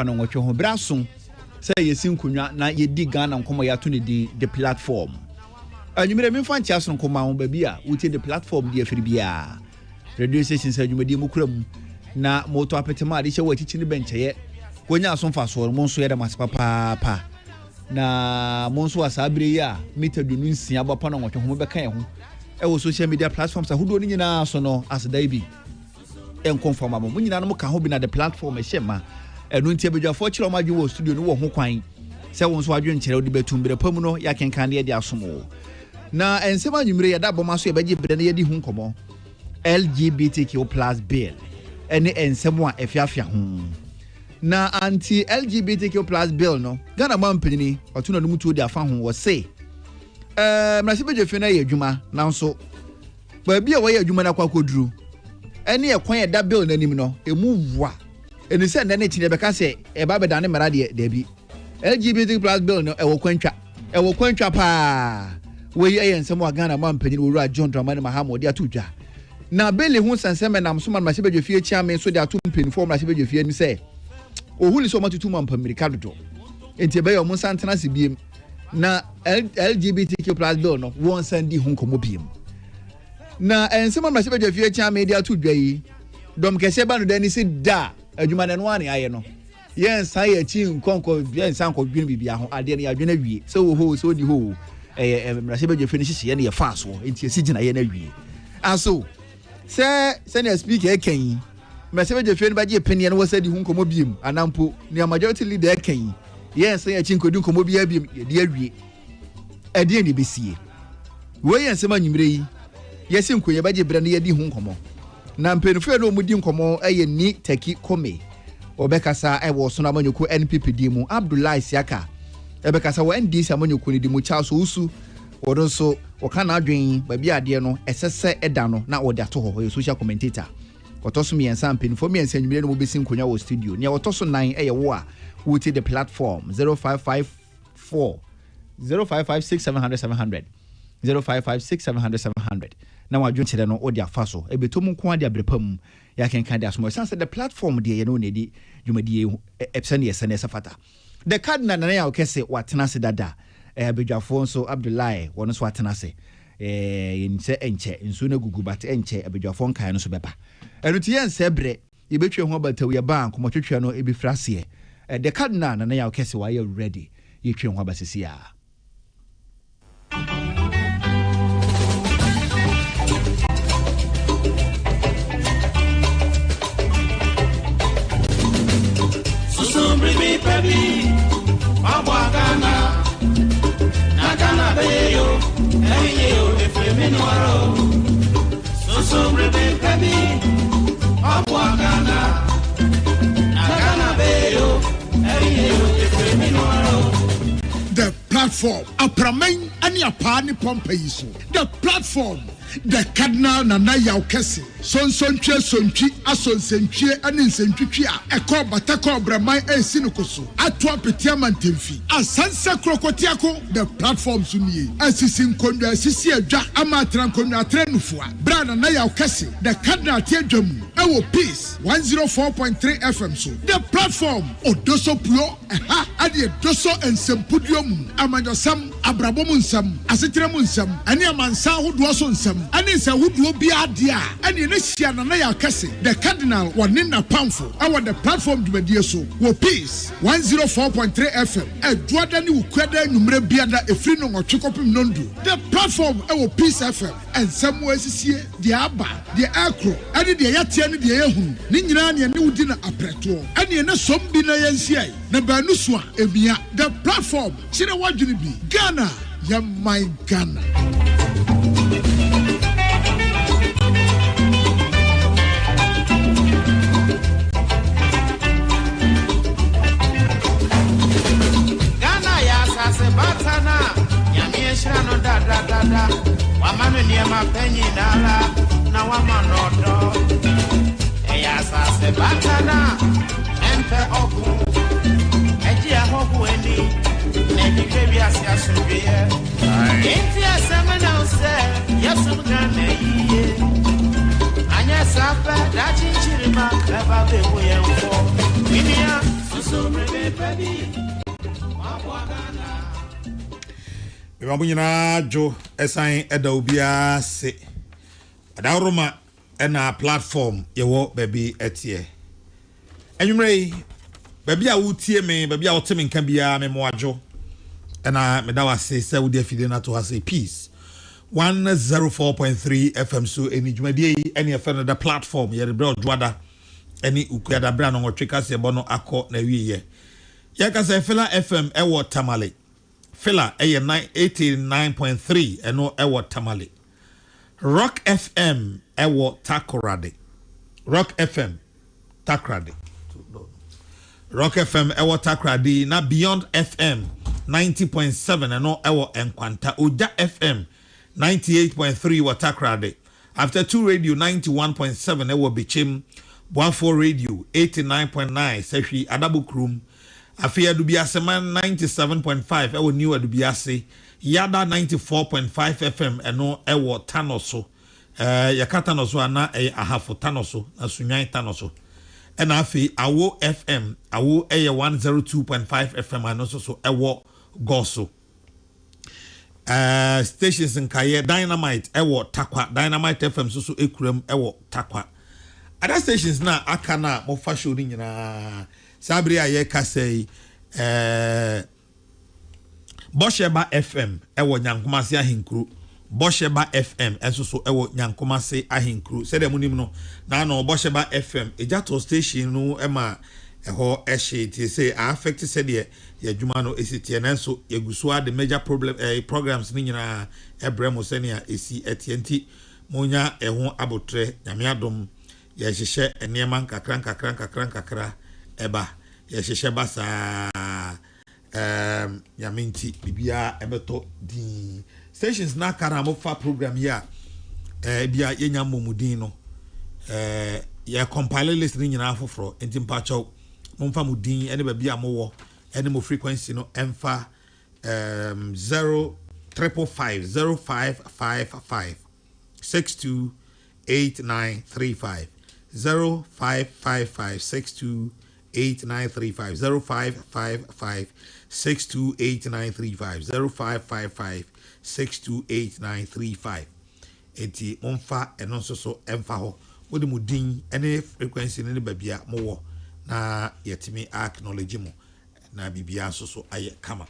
no watch ho braso say yesin kunwa na yedi Ghana nkomo ya to ne the platform anyumere me fan chiaso nkoma ho ba bia wuti the platform dia firi bia radio station say adwumadi mu kuram na moto apetema de hye watichi ne bencheye konya asomfa so mo nso yeda masipapa na mo nso asabre ya meta dunu nsia bapa na watwe ho beka ye ho e wo social media platforms ahodo ni nyina so no asdai bi enconfirm am mo nyina no ka ho bi na the platform e hyema enu ntia bedwafo kire o madwe wo studio no wo ho kwan se wo nso adwe nkere odi betum bere pam no ya kenkan de asomo na ensema nyumire ya da boma so e beje bere na yedi hu nkomo LGBTQ+ bill ene ensemo a efiafia ho na anti LGBTQ+ bill no Ghana mampini otuna no mutu odi afa ho wo se mrase beje na ye adwuma na nso ba bia wo ye adwuma na kwakoduru ene ye kwan ye da bill nanim no emu wa eni se na ne chine beka se e ba beda ne mara de bi LGBTQ+ bill no e wo kwantwa pa we ye ensemo a Ghana mampini wo John Dramani Mahama odi atudwa na bele hu sanseme na msoma ma sebedwe fie chiame so de atum penfo ma sebedwe fie ni se ohuli so matutu ma mpamirika dodo enti be yo mo santena se biem na LGBTQ+ bill no won sandi hu nkomo biem na ensema ma sebedwe fie chiame de atudwa yi dom kese ba no dani se da adwuma na no ane aye no yen san ya chi nkonko yen san ko dwene bibia ho ade ne ya dwene wie so wo ho so di ho ma sebedwe fie ni hihye ne ye fa so enti esi gina ye na wie aso se na speaker eken message je fe ni baje penie no wasadi hu nkomo biem anampo ni majority leader eken yes ya chinkodu nkomo bia biem de awie ade ni besie we yen se manyimire yi yesi nkonye baje bra na yedi hu nkomo na mpenfo no mudi nkomo eye ni taki kome obekasa ewo so na manyoku NPP di mu Abdullahi Siaka ebekasa wo NDC amanyoku ni di mu Charles Usu wodon so woka na adwen ba bia ade no esese eda no na wode ato ho social commentator wotoso mi ensa mpenfo mi ensa nwumire no besi nkonya wo studio ne wotoso 9 eye wo a wuti the platform 0554 0556700700 0556700700 na wadwen chire no ode afaso ebetom nko ade abrepam ya kenkan de asomo sense the platform de ye no ne di dwumadi epsane yesane safata the cardinal na ya okese watena se dada abedwafo nso Abdullahi wono so atena se yense enche nso na gugu bat enche abedwafo nkan no so beba enuti yense bre yebetwe ho bataw ye bank motwetwe no ebifrase the cardinal na ya okese wa ye ready yetwe ho basisi a so bring baby Abwagana Nakana beyo eyo efeminwaro so bring baby Abwagana Nakana beyo eyo efeminwaro. The platform apramen ani apani pompa yiso the platform the cardinal Nana Yaokese sonsontwe sontwi asonsentwe ani nsentwitwi a ekọ batakọ braman ensinukoso ato apetia mantemfi asansa krokotiako the platform sunie asisi nkonnwa asisi adwa amatra nkonnwa atrenufo a bra Nana Yaokese the cardinal tiadwam ewo peace 104.3 FM so the platform odoso puo ha ade doso ensempudiom amanyosam abrabom nsam asetrem nsam ani amansa hodo so nsam ani nsa hodo bia de a ani ne hia Nana Yaokese the cardinal wanina pamfo our the platform dwumadie so wo peace 104.3 FM eduada ni ukwada numre biada efri no nwotwekopim nondu the platform ewo peace FM ensam asisie de aba de akro ani de yatia ni de yehunu ni nyina ne ne wudi na apreto ani ne sombi na yensiai na banu so a ebia the platform chire wadwene bi Ghana ya my Ghana. Batana nyamieshra no da wamano niema penyi dala na wamanodo eya sase batana empe ogu eji ahogu eni nekike biasi asubie inti asemena use yesu gane iye anya sape da chinchirima eba bebu yenfo minia Mabuna jo esan eda obia se adawroma ena platform yewo baby etie enwumrei baby a wutie me baby a wote me nka bia me moajo ena me da wase se wudi afide na to hase peace 104.3 FM so eni dwumadie eni efe the platform ye rebel dwada eni ukuada bra no tweka se bo no akọ na wiye ye ka se Fela FM ewo Tamale Fela 89.3 eno ewo Tamale Rock FM ewo Takoradi Rock FM Takradi Rock FM ewo Takradi na Beyond FM 90.7 eno ewo Enkwanta Oja FM 98.3 wa Takradi after 2 radio 91.7 ewo Bichim Boafo radio 89.9 Seshi Adabukrum Afia Dubiase man 97.5 ewo New Dubiase Yada 94.5 FM eno ewo Tanoso yakata noso ana ahafo Tanoso na Sunyan Tanoso ena afi Awo FM Awo 102.5 FM anoso so ewo Goso stations in Kaye Dynamite ewo Takwa Dynamite FM so ekurem ewo Takwa other stations na akana mo fa show ni nyina sabri aye ka sei Bosheba FM ewo Nyankomase ahinkru Bosheba FM enso so ewo Nyankomase ahinkru se dem nim no na no Bosheba FM ejato station no ema eho ehye tie say affect se de ye dwuma no esitie na enso yeguso the major problem programs ni nyina ebremo se ne esi etienti monya eho abotre nyame adom ye hyehyɛ enema nkakra eba ye hyehyɛ basa yaminti bibia ebeto di stations na kara mo fa program ya bia yenya momudin no ya compile list ni nyina afoforo enti mpacho mo fa mudin ene ba bia mo wo ene mo frequency no emfa 0555 628935 0555 628935 0555 628935 enti monfa eno so emfa ho wodi mudin ene frequency ne babia mo wo na yetimi acknowledge mo na bibia so aye kama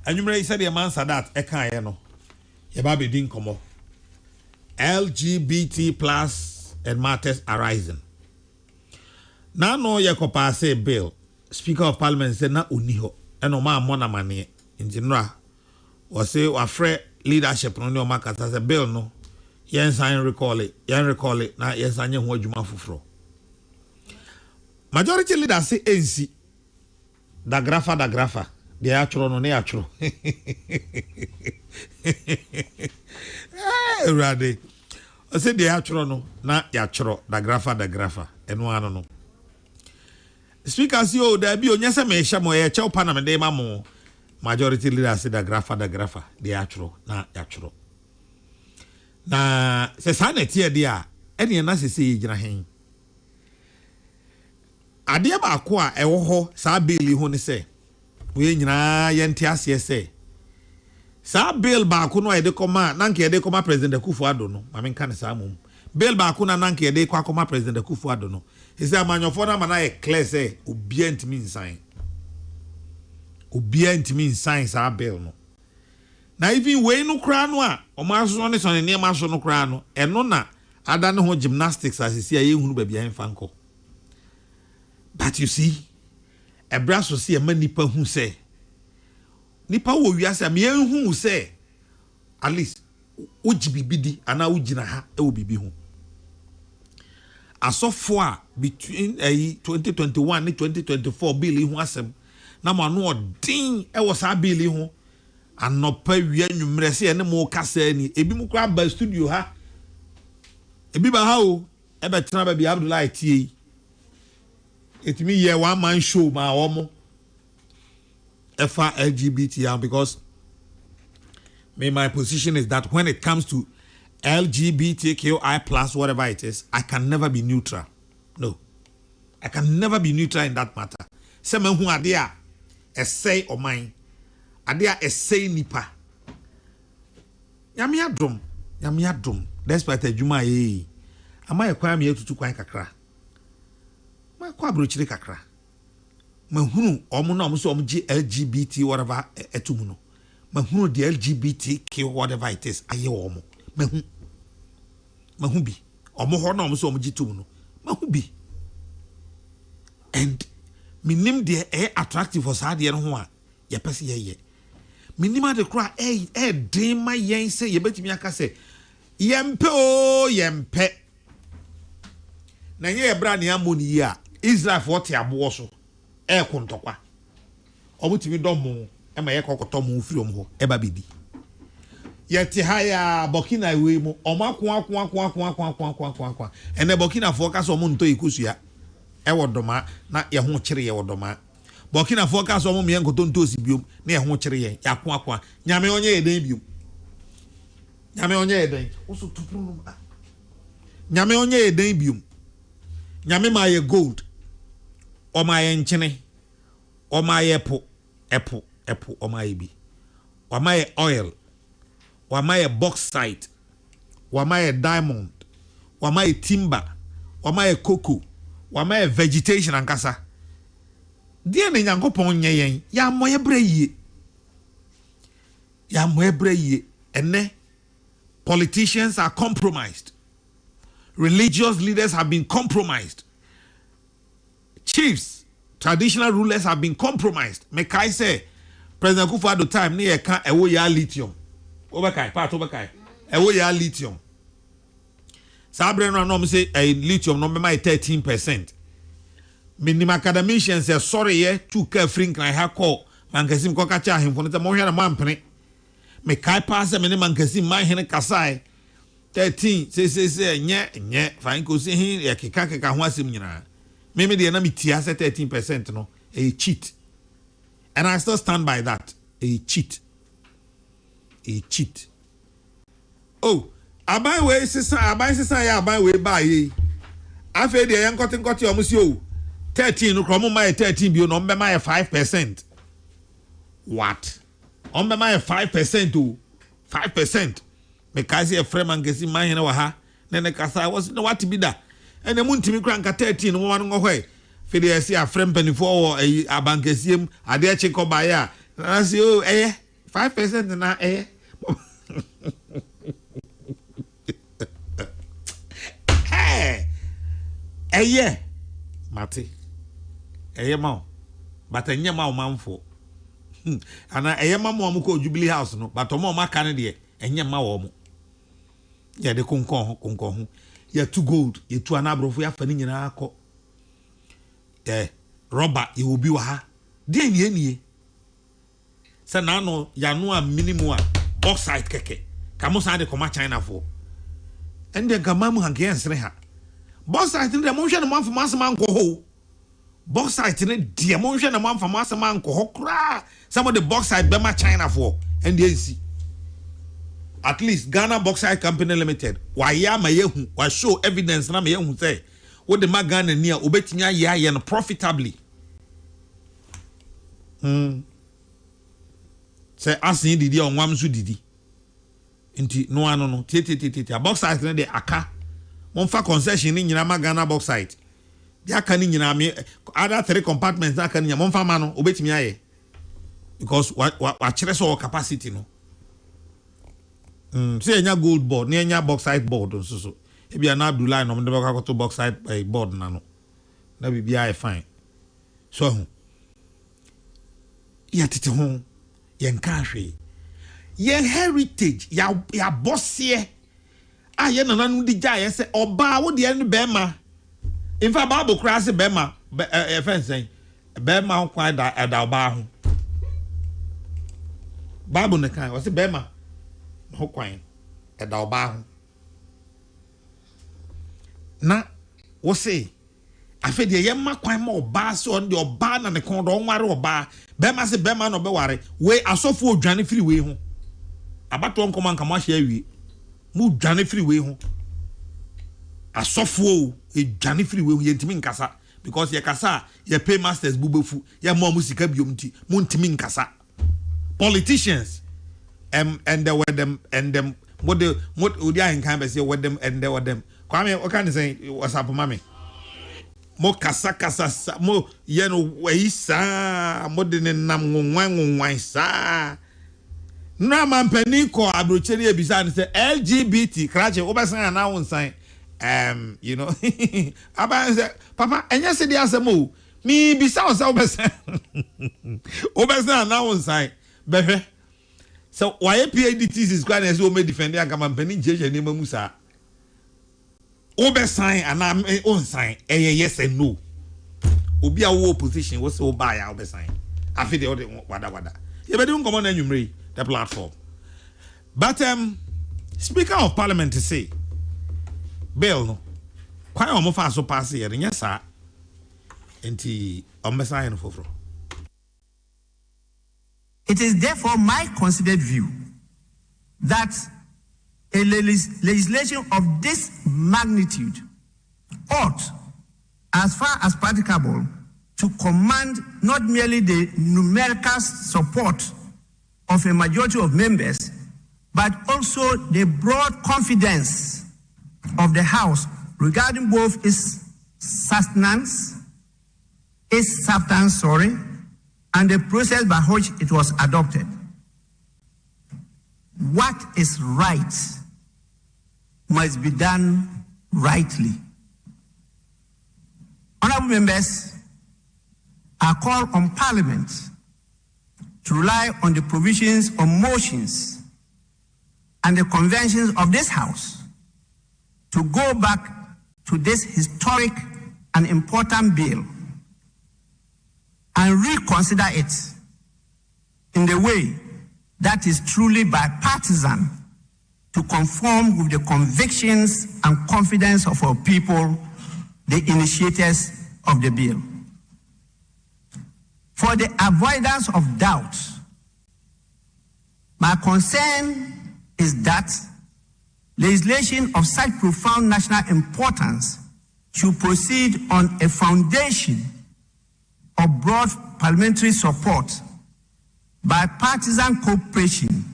anwumre said the man Sadat eka aye no ye ba be din komo LGBT plus and matters arising na no ye ko pass a bill Speaker of Parliament said na uniho eno ma mona mane injinra was say wa free leadership no ma kata say bill no yen sign recall it na yes anye ho adwuma foforo majority leader say NC da grafa de atro no ne atro rade I say de atro no na yatro da grafa eno ano no Speaker si o da bi onyese me hye mo ye chew pa na me de ma mo majority leader say da grafa de atro na yatro na se sanete e de a ene na se se yigina hen ade ba ko a ewo ho sa bill ho ne se we nyina ye nte ase se sa bill ba ko no e de koma na nke e de koma President Akufo-Addo no ma me nka ne sa mom bill ba ko na nke e de kwa koma President Akufo-Addo no he say amanyofo na mana e clear say obia ntimi nsan sa bill no na even we no kra no a o ma so ne so ne ma so no kra no eno na ada ne ho gymnastics asisi aye hunu ba bia en fanko. But you see a brass so see a man nipa hu say nipa wo wiase me hu say at least uji bibidi ana ujina ha e wo bibi hu asofo a between 2021 and 2024 bill hu asem na ma no odin e wo sa bill hu anopa wi anwumre se ene mo kasa ni ebi mu kra ba studio ha ebi ba ha o e be tena ba bi Abdullahi tie it me yeah one man show my omo LGBT because my position is that when it comes to LGBTQI plus whatever it is, I can never be neutral. No, I can never be neutral in that matter. sɛ mahu ade a ɛsɛe ɔman ade a ɛsɛe nipa nyame adom despite adwuma yi ama yɛ kwan me atutu kwan kakra ma kwa brochire kakra mahunu ɔmo na ɔmo so ɔmo gye LGBT whatever etumu no mahunu the LGBTQ whatever it is aye ɔmo mahu bi ɔmo hɔ na ɔmo so ɔmo gye tumu no mahu bi and minim de attractive for saa de no ho a ye pese ye minim ade kra den ma yen se ye betimi aka se yempe o yempe na ye bra ne amoni yi a Israel for te abo so kontokwa omutimi domo e ma ye kokoto mu firi om ho e ba bedi ye te ha ya Burkina we mu omako ene Burkina for ka so mo nto ikosua e wodoma na ye ho kire ye wodoma Burkina for ka so mo me nkoto nto si biom na ye ho kire ye yakwa nyame onye ye den biom nyame onye ye den oso tupru no nyame onye ye den biom nyame ma ye gold o ma ye nchene o ma ye epo o ma ye bi o ma ye oil o ma ye bauxite o ma ye diamond o ma ye timber o ma ye cocoa o ma ye vegetation ankasa die ne Nyankopon nye yen ya moye bre yie ene politicians are compromised. Religious leaders have been compromised. Chiefs, traditional rulers have been compromised. Mekai say, President Kufuor time ni eka ewo ya lithium. Obekai, part obekai. Ewo ya lithium. Sabre no no say lithium no be my 13%. Minim academicians say sorry ye two ka frink na ha call mankasim ko ka cha hemfo no say mo hwe na mampene. Mekai pass me ne mankasim man hene kasai 13 say nye fine ko say hin ya keka ho asem nyina me de na metia say 13% no a cheat and I still stand by that a cheat oh aban we sisa ya aban we ba yi afa de yan kote o musi o 13 no kro mo ma 13 bi no mbe ma 5% what on be my 5% to 5%. Because a frame and gesi man wa ha. Nene kasa was no what to be that. And the muntimi crank at 13 one away. Fide see a frame penny for a bankesium, a dear chico by ya. I see oh 5% na Hey Mati. Ma. But a nyama man for. Ana eyema mo amko Jubilee House no but omo maka ne de enye ma wo mo ya de konkon ho ya to gold ya to anabrofo ya fani nyina akọ rubber e obi wa ha de enie se na no ya no a minimum a bauxite keke kamo sa de koma China for ende gama mu hanke ensre ha bauxite de mo hwe no manfo masema anko ho bauxite ne de mo hwe no manfo masema anko ho kra some of the bauxite Bema China for and the at least Ghana Bauxite Company Limited. Why ya ma yehu? Why show evidence na ma yehu say what the Ghana near obetinya ya yen profitably. Say asin didi on wamsu didi. Inti no ano no tete bauxite ne de aka. Mon fa concession ni nyina ma Ghana Bauxite. Ya aka ni nyina me other 3 compartments aka ni mon fa ma no obetimi aye. Because what so capacity no. Say nya gold board, nya bauxite board so. E bia na Abdullah no mde baka to bauxite board na no. Na bibia e fine. So ya tete ho ye nka hwe. Ye heritage ya boss ye. Ah ye nanu di ja ye say oba wo de en bema. In fact Bible cry say bema e fence bema ho kwa da oba ho. Bible ne kan wase bema ho kwan eda oba ho na wose afi de yemma kwan ma oba se on de oba na ne kon do nware oba bema se bema no be ware we asofo odwane firi we ho abato nkoma nka ma hia wie mu dwane firi we ho asofo edwane firi we ho yentimi nkasa because ye kasa ye pay masters bubefu ye mo musika biomti muntimi nkasa politicians and there were them what odi an kan be say with them and there were them kwame o kan say whatsapp mami mo kasa mo ye no wai sa mo de nam nwan sa na mampani ko abrocheri ebisa ne say LGBT krache obesan na won san you know aba say papa enya se dia asemo mi bisa o say obesan na won san behwe so why PhD thesis kwa na say o me defend aka mampani jeje ne mamu sa obesan ana on san yes and no obi a wo opposition wo say o ba ya obesan afi de wada ye be dey come on anwumre the platform. But Speaker of Parliament to say, Bill no, quite almost fast so pass here, and yes, sir, and the sign for. It is therefore my considered view that a legislation of this magnitude ought, as far as practicable, to command not merely the numerical support of a majority of members, but also the broad confidence of the House regarding both its substance, and the process by which it was adopted. What is right must be done rightly. Honorable members, I call on Parliament to rely on the provisions of motions and the conventions of this House to go back to this historic and important bill and reconsider it in the way that is truly bipartisan to conform with the convictions and confidence of our people, the initiators of the bill. For the avoidance of doubt, my concern is that legislation of such profound national importance should proceed on a foundation of broad parliamentary support, bipartisan cooperation,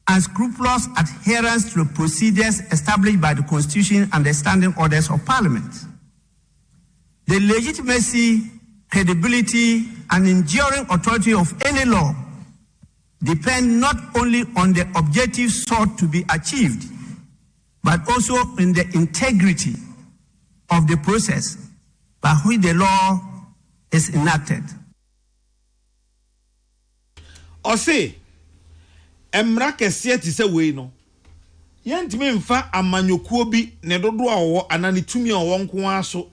and scrupulous adherence to the procedures established by the Constitution and the standing orders of Parliament. The legitimacy, credibility, and enduring authority of any law depend not only on the objectives sought to be achieved, but also in the integrity of the process by which the law is enacted. Ose, emra kese ti se we no. Yentimi mfa amanyokuo bi ne dodo a wo anani tumi a wo nko aso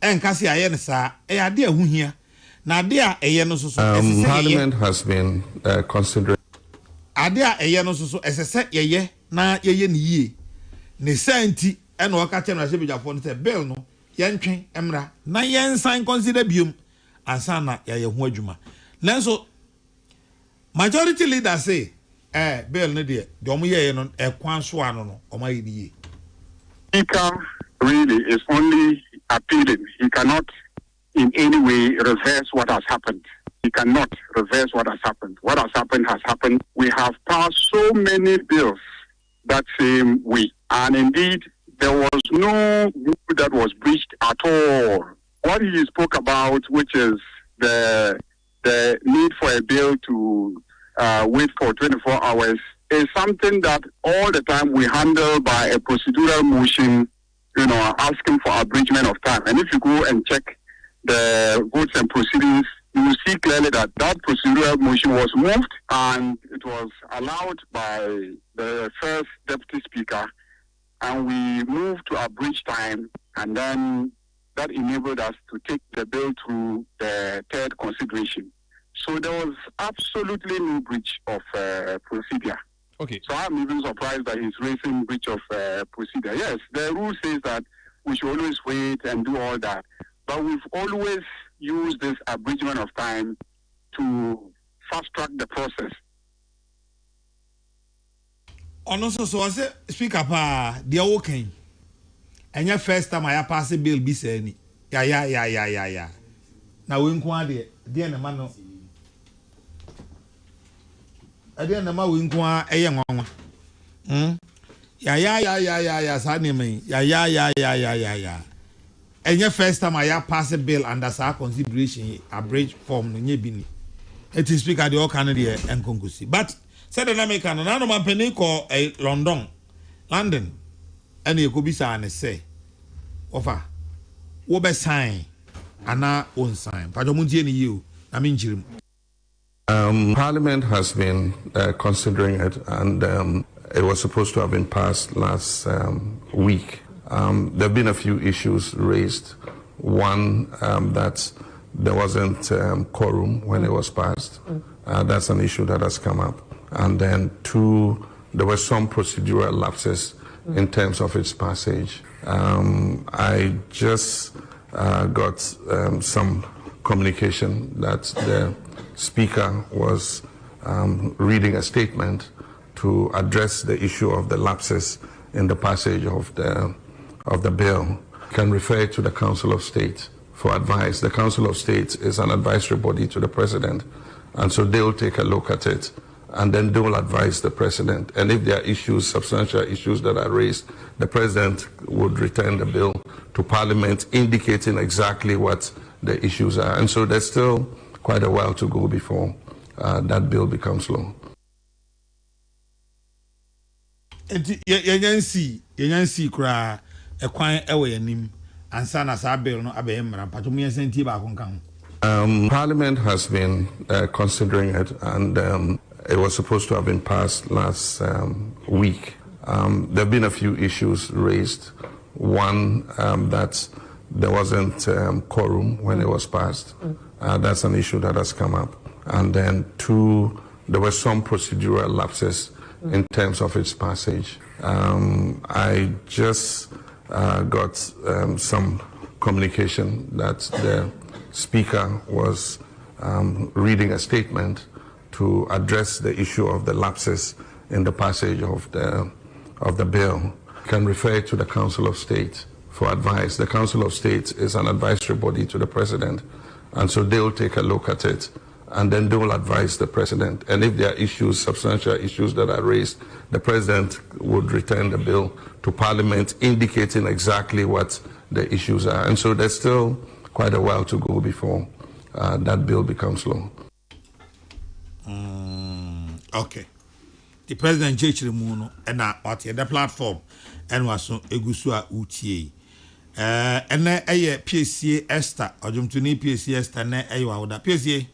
enkase aye ne saa e ade ahuhia. Parliament has been considering. Adia eye no so esese yeye na yeye ni yie. Ne santi e na waka che na sebejafo no se bill no yentwen emra na yensan consider biom ansa na ye ho adwuma. Nanso majority leader say bill no de omo yeye no ekwan so ano no omo ye ni yie. Speaker really is only appealing. He cannot in any way reverse what has happened. He cannot reverse what has happened. What has happened has happened. We have passed so many bills that same way. And indeed, there was no rule that was breached at all. What he spoke about, which is the need for a bill to wait for 24 hours, is something that all the time we handle by a procedural motion, asking for abridgment of time. And if you go and check the votes and proceedings, you will see clearly that that procedural motion was moved and it was allowed by the first deputy speaker, and we moved to abridge time, and then that enabled us to take the bill through the third consideration. So there was absolutely no breach of procedure. Okay. So I'm even surprised that he's raising breach of procedure. Yes, the rule says that we should always wait and do all that. But we've always used this abridgment of time to fast-track the process. So I say, Speaker, they are okay. And your first time I pass a bill, be saying, ya na we nko ade de na ma no ade na ma we nko a eye nwanwa ya sa ne me ya enye first time I pass a bill under sa consideration a bridge form no nye bi ni it is speaker the all Canada and konkusi but said the America no na no man peni ko London and you could be sign say offer wo be sign ana on sign pa jomo die ni you na me njirim. Parliament has been considering it, and it was supposed to have been passed last week. There have been a few issues raised. One, that there wasn't quorum when it was passed. That's an issue that has come up. And then two, there were some procedural lapses in terms of its passage. I just got some communication that the Speaker was reading a statement to address the issue of the lapses in the passage of the bill. Can refer to the Council of State for advice. The Council of State is an advisory body to the President, and so they will take a look at it, and then they will advise the President. And if there are issues, substantial issues that are raised, the President would return the bill to Parliament, indicating exactly what the issues are. And so there's still quite a while to go before that bill becomes law. Yenyansi kura ekwan ewe yanim ansa na sa bill no abe mra patom yensanti ba konkan. Parliament has been considering it, and it was supposed to have been passed last week. There have been a few issues raised. One, that there wasn't quorum when it was passed. That's an issue that has come up. And then two, there were some procedural lapses in terms of its passage. I just got some communication that the Speaker was reading a statement to address the issue of the lapses in the passage of the bill. Can refer to the Council of State for advice. The Council of State is an advisory body to the President, and so they will take a look at it, and then they will advise the President. And if there are issues, substantial issues that are raised, the President would return the bill to Parliament, indicating exactly what the issues are. And so there's still quite a while to go before that bill becomes law. Okay. The President Churchill Muno and what the platform and was so egusua utie. And then a PSC Esther or Jumtuni PSC Esther ne ayawada PSC.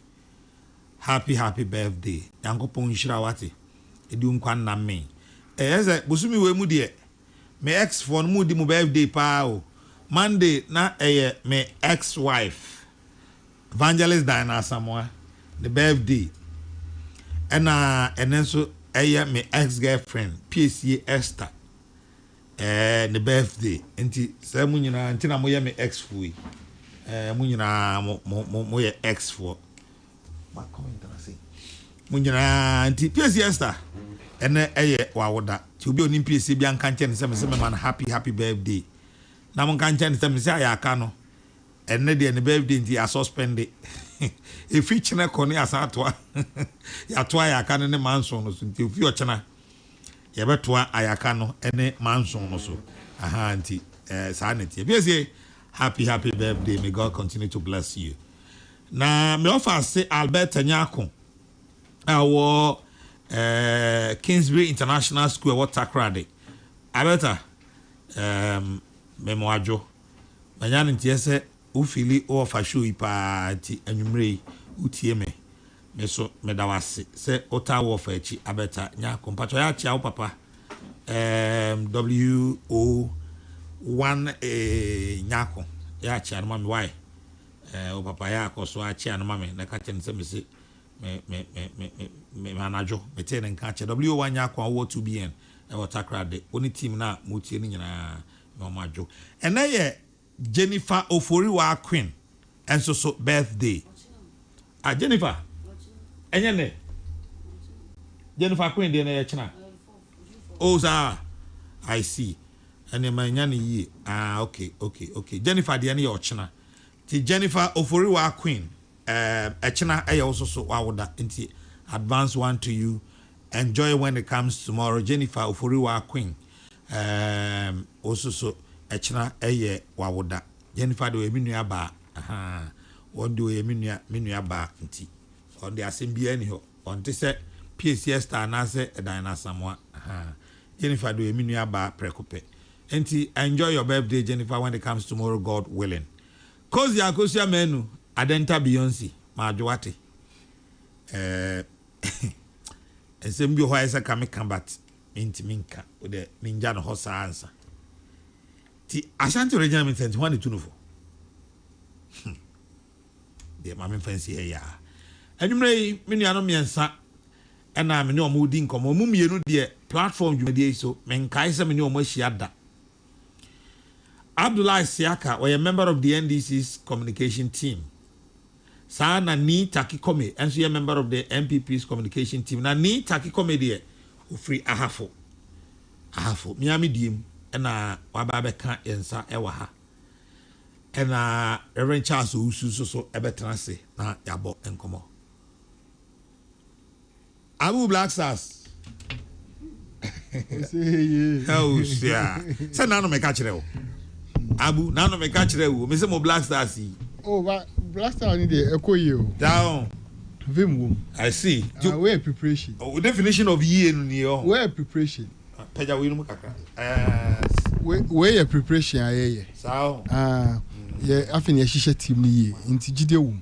Happy birthday. Yanko pon shirawati. Edum kwan na me. Eze busumi we mu de me ex for mu di mu birthday pa o. Monday na me ex wife. Evangelist Diana Samoa the birthday. And then so me ex girlfriend PSC Esther. The birthday. Enti se mu nyina ntina mo ye me ex fui. Mu nyina mo ye ex for. Ma comment na say. Mu nyina nti PSC Esther. Ene wawoda. Ti obi oni PSC bi anka nche ne se me man happy birthday. Na mo nka nche ne se me se ayaka no. Ene de ne birthday nti a suspend it. If each na koni asatwa. Ya toa ayaka ne manson no so nti ofi ochena. Ya betoa ayaka no ene manson no so. Aha nti sanity. PSC happy birthday. May God continue to bless you. Na me offer say Albert Nyako. Our Kingsbury International School what Takrade. Alberta memoajo. Manyane ntie se ufili o fa show ipa ti anwumre utie me. Me so me da wase se ota wo fa echi Alberta Nyako. Mpacho ya chia wo papa. WO1 Nyako. Ya chia no mami why. O papa ya akoso a chia no mami na ka chen se me se me manajo me te nka che W1 Nyako wo 2BN e wo Takrade oni team na mutie ni nyina no majo ena ye Jennifer Oforiwa Queen enso so birthday Jennifer enye ne Jennifer Queen de na ye china oza I see ene manya ne yi okay Jennifer de na ye ochina Ti Jennifer Oforiwa Queen. Echina eya also so wawoda. Inti advance one to you. Enjoy when it comes tomorrow. Jennifer Oforiwa Queen. Also so echina eya wawoda. Jennifer do eminua ba. One do eminua ba inti. On the assembly anyhow. On this PCS star na se edina samwa. Jennifer do eminua ba prekope. Inti enjoy your birthday, Jennifer, when it comes tomorrow, God willing. Kosia menu adenta Beyonce majuwate. Ensembi ho isa kame combat inti minka ode ninja no hosa answer. Ti Ashanti regiment sent one to no. De mama fancy here ya. Anyway, menu ano miensa ena me ne omo di nkomo mu mienu de platform dwumade so menkai se me ne omo hia Abdullah Siaka was a member of the NDC's communication team. Sana ni taki kome, and so a member of the MPP's communication team. Na ni taki kome de free ahafo. Miami dim ena wababe kan yensa ewa ha. Ena Reverend Charles Usu so ebetrase na yabo enkomo. Abu Black Stars. Oh, yeah. Say nano me catch it. Abu, nano me catch it. Me say mo Black Stars. Oh, but Black Stars need the echo you. Down. Vim. I see. Where preparation? Oh, definition of year no ni o. Where preparation? Peja we no kakra. Where your preparation aye. Sao. Yeah, afin ye hihye team ni ye. Nti gide wum.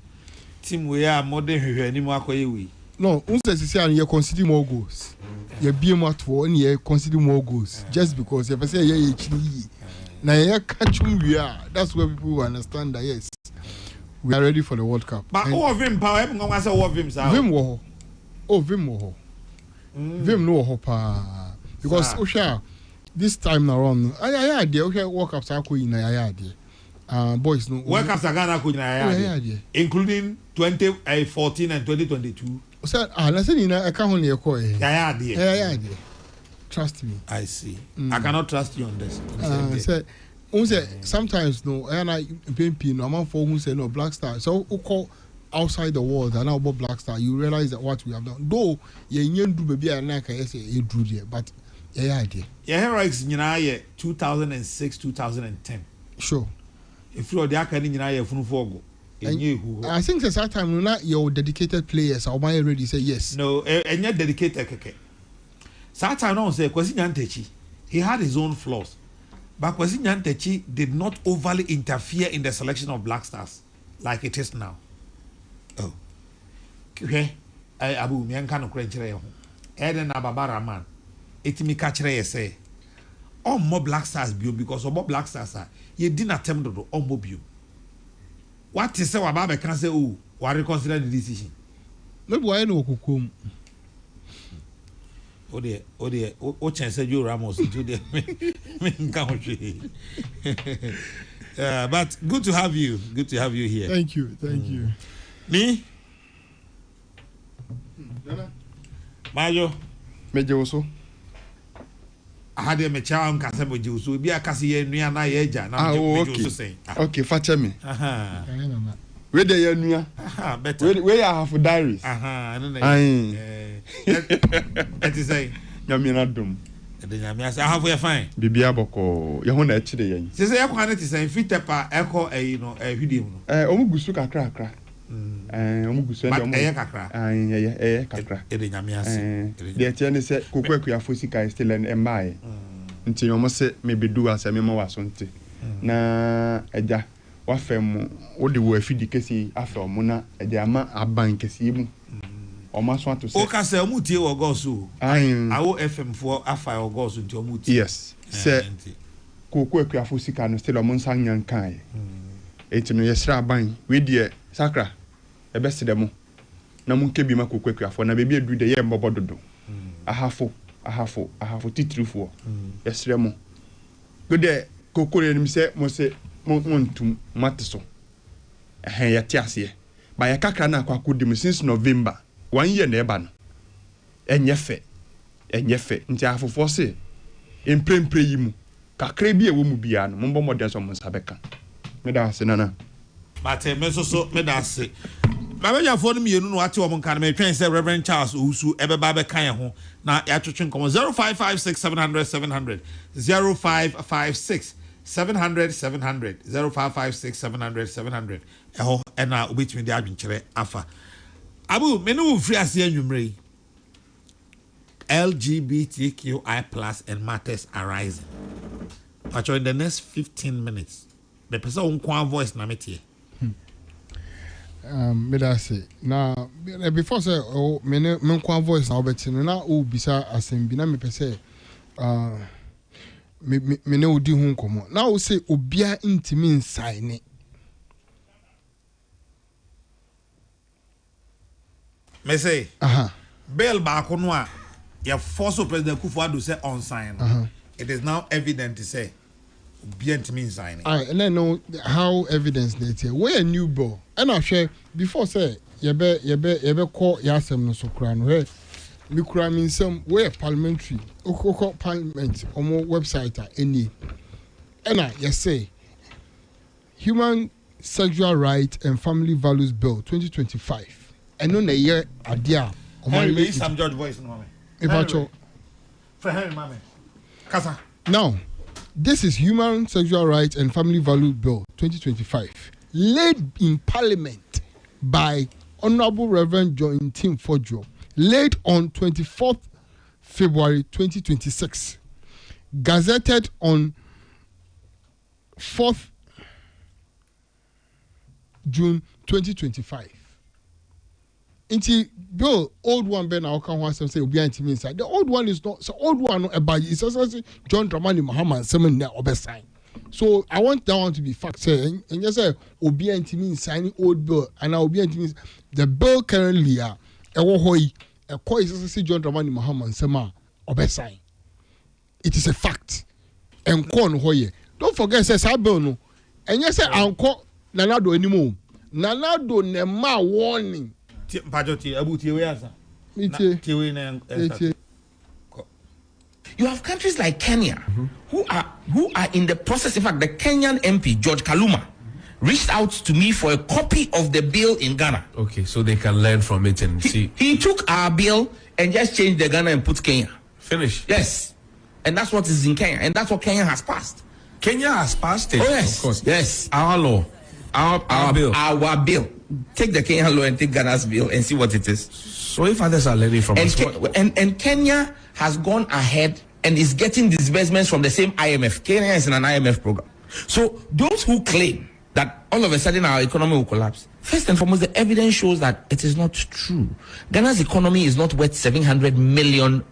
Team we are modern hwehwe ni mo akoye we. No, unse sisi an ye consider more goals. Ye be more to and ye consider more goals just because if I say ye chini. Now ye catch we are. That's where people will understand that yes. We are ready for the World Cup. But all of him power him go say all of him sa. Vim wo. Oh, Vim wo. Vim no ho pa. Because Osha this time around I dey okay World Cup sa ko yin na ya dey. Boys no. World Cup sa Ghana ko yin na ya dey. Including 2014 and 2022. So na say ni I can only call eh. Yeah, yeah. Trust me. I see. I cannot trust you on this. Say sometimes no and I PMP no man for who say no Black Star. So who call outside the world and now about Black Star you realize that what we have done. Though ye nyendu baby and like I say you drew there but yeah idea. Yeah heroics nyina 2006 2010. Sure. If you are the akani nyina ye funu fogo. I think at that time not your dedicated players or my already say yes. No, and yet dedicated keke. Satan no say Kwesi Nyantechi. He had his own flaws. But Kwesi Nyantechi did not overly interfere in the selection of Black Stars like it is now. Oh. Okay. Abu mianka no krenchire ho. Eden na Babara man. Etimi ka kire ye say. All more Black Stars bio because all Black Stars are ye didn't attempt to all more bio. What is say Wababe can say oh, why reconsider the decision? Maybe why no kukum. Oh dear, oh chance you Ramos into the main country. But good to have you. Good to have you here. Thank you. Me? Majo. Mejoso. I had a child Casabo Jews will be a Cassia Niana Eja. Okay, fetch me. Where the Yania? Better. Where I have diaries. That is a Yamina Dum. I have a fine. Bibiaboko, Yahona actually. Says I wanted to say fit echo a video. Omugusuka crack. Omugusu and Kakra. Kakra. The attorney said, Kukweka Fusika is still an MI. Until you almost say maybe do as a memo was on. Na Eja, what fem, what the word feed the case after Mona, a diamond, a bank is even. Almost want to say, okay, say Muti or Gosu. I will FM4 after or goes into Muti. Yes, sir. Kukweka Fusika and still a Monsang Yan Kai. It's no yesra bang, with dear Sakra. The best of them. Na munke bi mako kwekwa for na baby adu de ye mbobododo. Ahafo titru for. Yesre mo. Go there kokore ni se mo se montum mateso. Ya tiase. Ba ya kakra na akwakodim since November. 1 year na eba no. Enyefe. Nti afofo se emprempre yi mu. Kakra bi e wo mu bia no. Mombo modern so mo sabeka. Me da se nana. But me so me da se. My manager for me you know ati omo kan me twen say Reverend Charles Owusu ebeba be kan ho na ya twetwe nkomo 0556 700 700 0556 700 700 0556 700 700 eho na obetumi de adwenkyere afa abu me no free ase anwumre LGBTQI+ and matters arising. But in the next 15 minutes the person won't voice na metie. Me da say now before say oh me kwa voice na obeti na o bisa asem bi na me pese me ne odi hu nkomo na o say obia ntimi nsaine me say bail back no a ya force President Kufuor say on sign. It is now evident to say obia ntimi nsaine. And I know how evidence that here where a new bill and I share before say yebe call yasem no so kra no he me kra me nsem where parliamentary okoko parliament omo website any and I you say Human Sexual Rights and Family Values Bill 2025 and no na year adia Henry Sam George voice no me for Henry mama kasa now this is Human Sexual Rights and Family Values Bill 2025 laid in Parliament by Honorable Reverend John Tim Fodjo, laid on 24th February 2026, gazetted on 4th June 2025. Inti bill old one ben now can say obi antimi inside. The old one is not so old one about it's also John Dramani Mahama semen na obesign. So I want that one to be fact saying and you say obi antimi signing old bill and now obi antimi the bill currently ewo hoyi ekọ is John Dramani Mahama sema obesign. It is a fact. Enko no hoye. Don't forget say that bill no. And you say anko nanado anymore. Nanado ne ma warning. You have countries like Kenya who are in the process. In fact, the Kenyan MP George Kaluma reached out to me for a copy of the bill in Ghana. Okay, so they can learn from it and see. He took our bill and just changed the Ghana and put Kenya. Finish. Yes, and that's what is in Kenya, and that's what Kenya has passed. Kenya has passed it. Oh yes, of course. Yes, Our law, our bill. Our bill. Take the Kenyan law and take Ghana's bill and see what it is. So if others are learning from us, and Kenya has gone ahead and is getting disbursements from the same IMF. Kenya is in an IMF program. So those who claim that all of a sudden our economy will collapse, first and foremost, the evidence shows that it is not true. Ghana's economy is not worth $700 million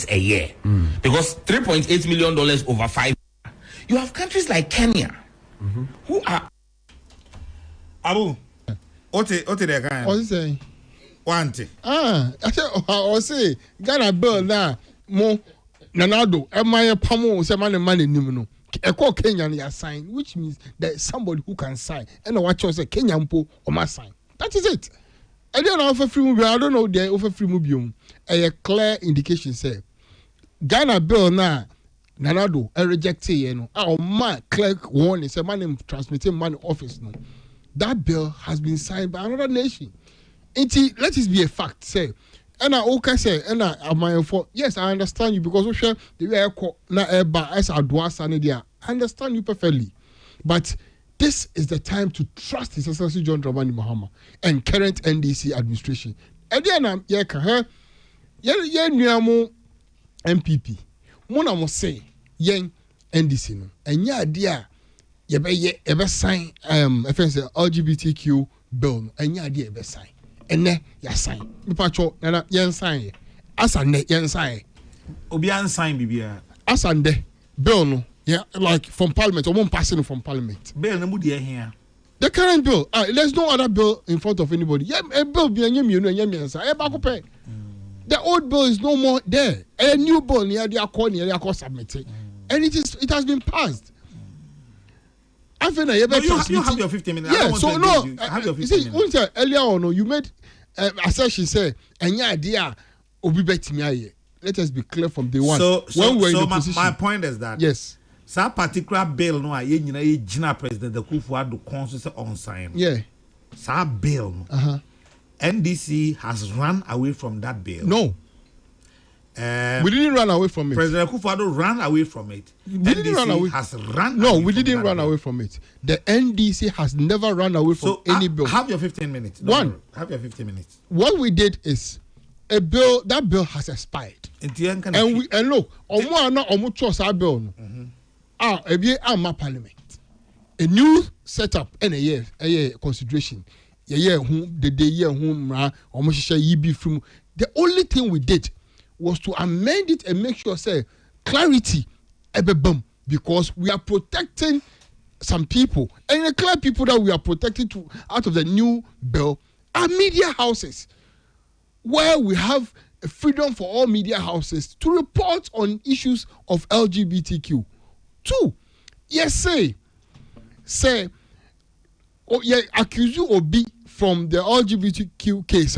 a year because $3.8 million over 5 years. You have countries like Kenya who are. Abu, what the guy? What is saying? I say Ghana bill now mo nanado emaye pamo say man nim no e call Kenya na sign, which means there is somebody who can sign and watch us say Kenya mpo o ma sign. That is it. I don't know offer free movie. I don't know the offer free movie. A clear indication say Ghana bill now nanado reject man clerk warning say man transmitting money office no. That bill has been signed by another nation. Let it be a fact. Say, and I okay say, and I am for yes, I understand you because we share the way na eba as adwasa ne dia. I understand you perfectly, but this is the time to trust His Excellency John Dramani Mahama and current NDC administration. And then ye nuamo MPP. Mona mo say yen NDC no. And ya dia. Ebe sign LGBTQ bill no enya de ebe sign ene ya sign me pacho na yen sign asande yen sign obi an sign bibia asande bill no yeah like from parliament or one passing from parliament bill na mu de here the current bill there's no other bill in front of anybody yeah a bill bi enya mienu enya miensa e ba ko pe the old bill is no more there a new bill near the accord submit and it has been passed. I feel you have your 15 minutes. Yeah, so no. Have your 15 minutes. Earlier on, you made assertion say, "Any idea, obi bet me aye." Let us be clear from day one. So when we're in the position. My point is that yes, Sa particular bill no a ye nyina ye gina President Akufo-Addo konso se on sign. Yeah. Sa bill no. NDC has run away from that bill. No. We didn't run away from it. President Akufo-Addo ran away from it. We didn't run away. Has run no, away we from didn't that run bill. away from it. The NDC has never run away from any bill. Have your 15 minutes. Have your 15 minutes. What we did is that bill has expired. And look, omo trust our bill no. Parliament. A new setup and a year consideration. The only thing we did was to amend it and make sure say clarity because we are protecting some people, and the clear people that we are protecting out of the new bill are media houses, where we have a freedom for all media houses to report on issues of LGBTQ. 2, yes, say, accuse you or be from the LGBTQ case.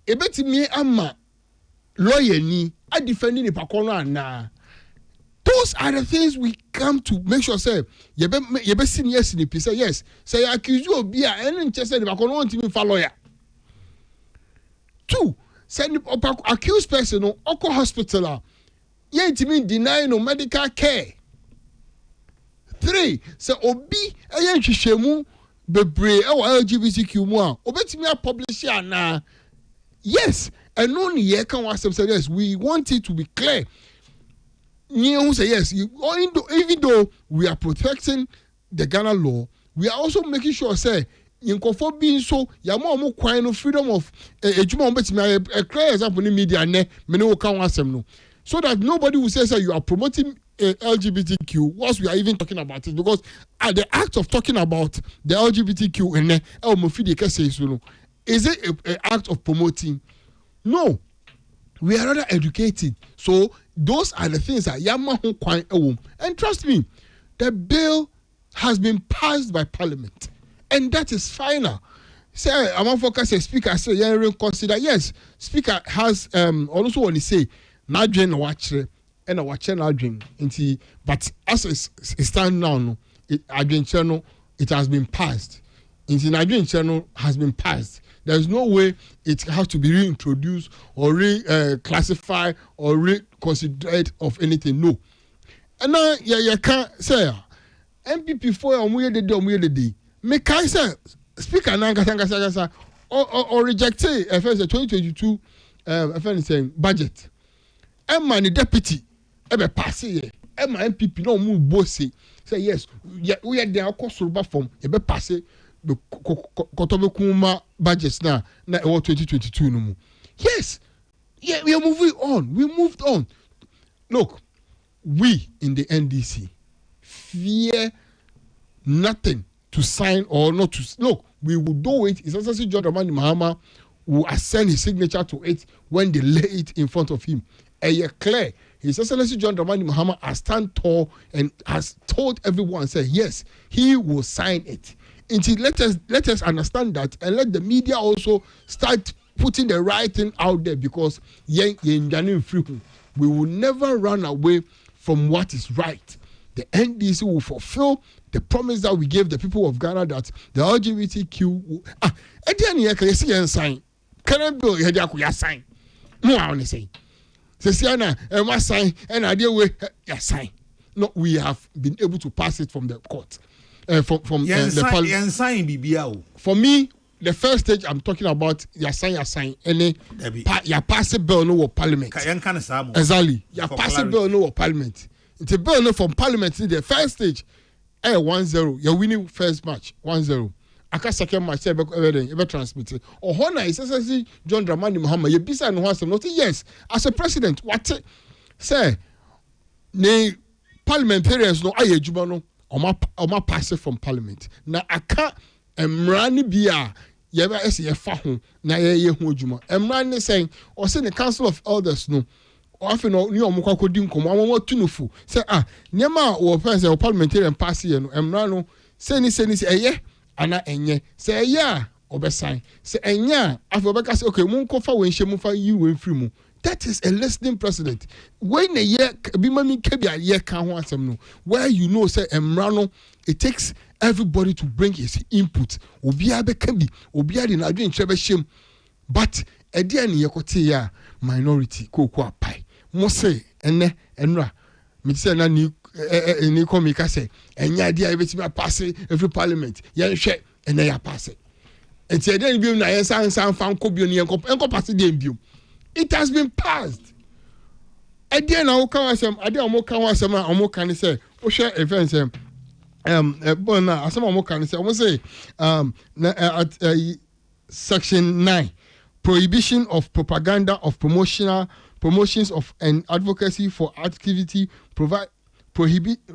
Ebetimi ama lawyer ni a defending the pakono na. Those are the things we come to make sure say yebe senior yes in the say yes. Say accuse you of be a any say the pakono want me for lawyer. 2, say the accused person no oko hospital. Ye intimi deny no medical care. 3, say obi eye nhwehwemu bebre e LGBTQ mu a obetimi a publish ya na. Yes, and only here can one say yes. We want it to be clear. You say yes. Even though we are protecting the Ghana law, we are also making sure say in conform being so. Yamo no freedom of a clear example in media ne many can no, so that nobody will say you are promoting LGBTQ whilst we are even talking about it, because at the act of talking about the LGBTQ and is it an act of promoting? No. We are rather educated. So those are the things that Yamahu Kwan Ewum. And trust me, the bill has been passed by Parliament. And that is final. Say, I'm focus a speaker say, yeah, consider, yes, speaker has also want to say, Nadrin watch and a watch and Nadrin. But as it stands now, it has been passed. Nigerian channel has been passed. There's no way it has to be reintroduced or reclassified or reconsidered of anything. No. And now you can't say MPP for the day. Make I say speaker Nanga or reject first the 2022 budget. Emma the deputy ebe pass here. Emma MPP no move bossy. Say yes, we are there cost form ebe pass the Kotobekuma budgets now 2022 no more. Yes, yeah, we are moving on. We moved on. Look, we in the NDC fear nothing to sign or not to. Look, we will do it. His Excellency John Dramani Mahama will assign his signature to it when they lay it in front of him. And you're clear. His Excellency John Dramani Mahama has stand tall and has told everyone, say yes, he will sign it. Let us understand that, and let the media also start putting the right thing out there, because we will never run away from what is right. The NDC will fulfill the promise that we gave the people of Ghana that the LGBTQ sign. Can bill sign? No, I want to say. Sign and idea way sign. No, we have been able to pass it from the court. From the parliament. For me, the first stage I'm talking about, you sign any you pass a bill no parliament. Exactly. You pass a bill no parliament. It's a bill no from parliament in the first stage. 1-0. You're winning first match 1-0. Aka second match ever transmitted. Or Hona is essentially John Dramani Mahama. You bisa no one not yes. As a president, what say? Ne parliamentarians no aye juba no. Oma pass it from parliament. Na aka emrani bia yeba ese ye fa ho na ye ho adwuma. Emrani saying or say the council of elders no. Or afi no ni omukwa kodi nkomo amamo tunufu. Say niema wo pass the parliamentarian pass here no emrano say ni eye ana enye. Say yeah obesan. Say enya afi obeka say okay mun ko fa wenhye mun fa yi wen free mu. That is a listening president. When a year be mami kebi a year can no, where you know say emrano, it takes everybody to bring his input. Obia be kebi, obia di na adwin trebe shem. But a dear ni yekote ya minority ko apai. Mo say ene enra. Me say na ni komi ka say enya idea ebetimi pass every parliament. Yen hwe ene ya pass. Enti ede bi na yen san fan ko bi oni enko pass dey bi. It has been passed. Ede na wo kan asem, ade omo kan asem a omo kan say wo hwe events bona asem omo kan say omo say at section 9 prohibition of propaganda of promotions of and advocacy for activity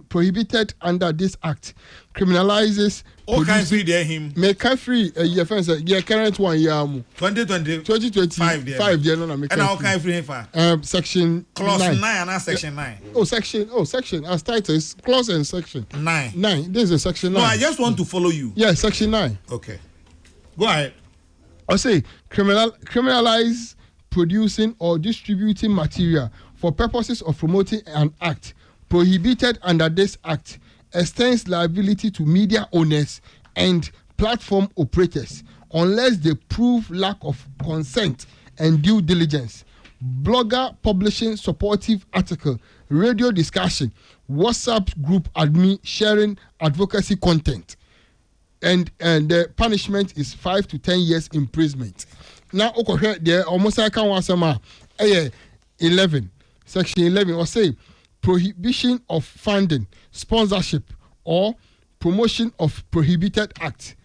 prohibited under this act criminalizes free there him make free your friends current one year 2025 there no make and how can free for section clause 9 and section 9 section as title is clause and section 9 this is a section 9. No, I just want to follow you. Yeah, section 9. Okay, go ahead. I say criminalize producing or distributing material for purposes of promoting an act prohibited under this act extends liability to media owners and platform operators unless they prove lack of consent and due diligence. Blogger publishing supportive article, radio discussion, WhatsApp group admin sharing advocacy content. And the punishment is 5 to 10 years imprisonment. Now, okay, there almost I can want some 11, section 11, or say prohibition of funding, sponsorship, or promotion of prohibited act.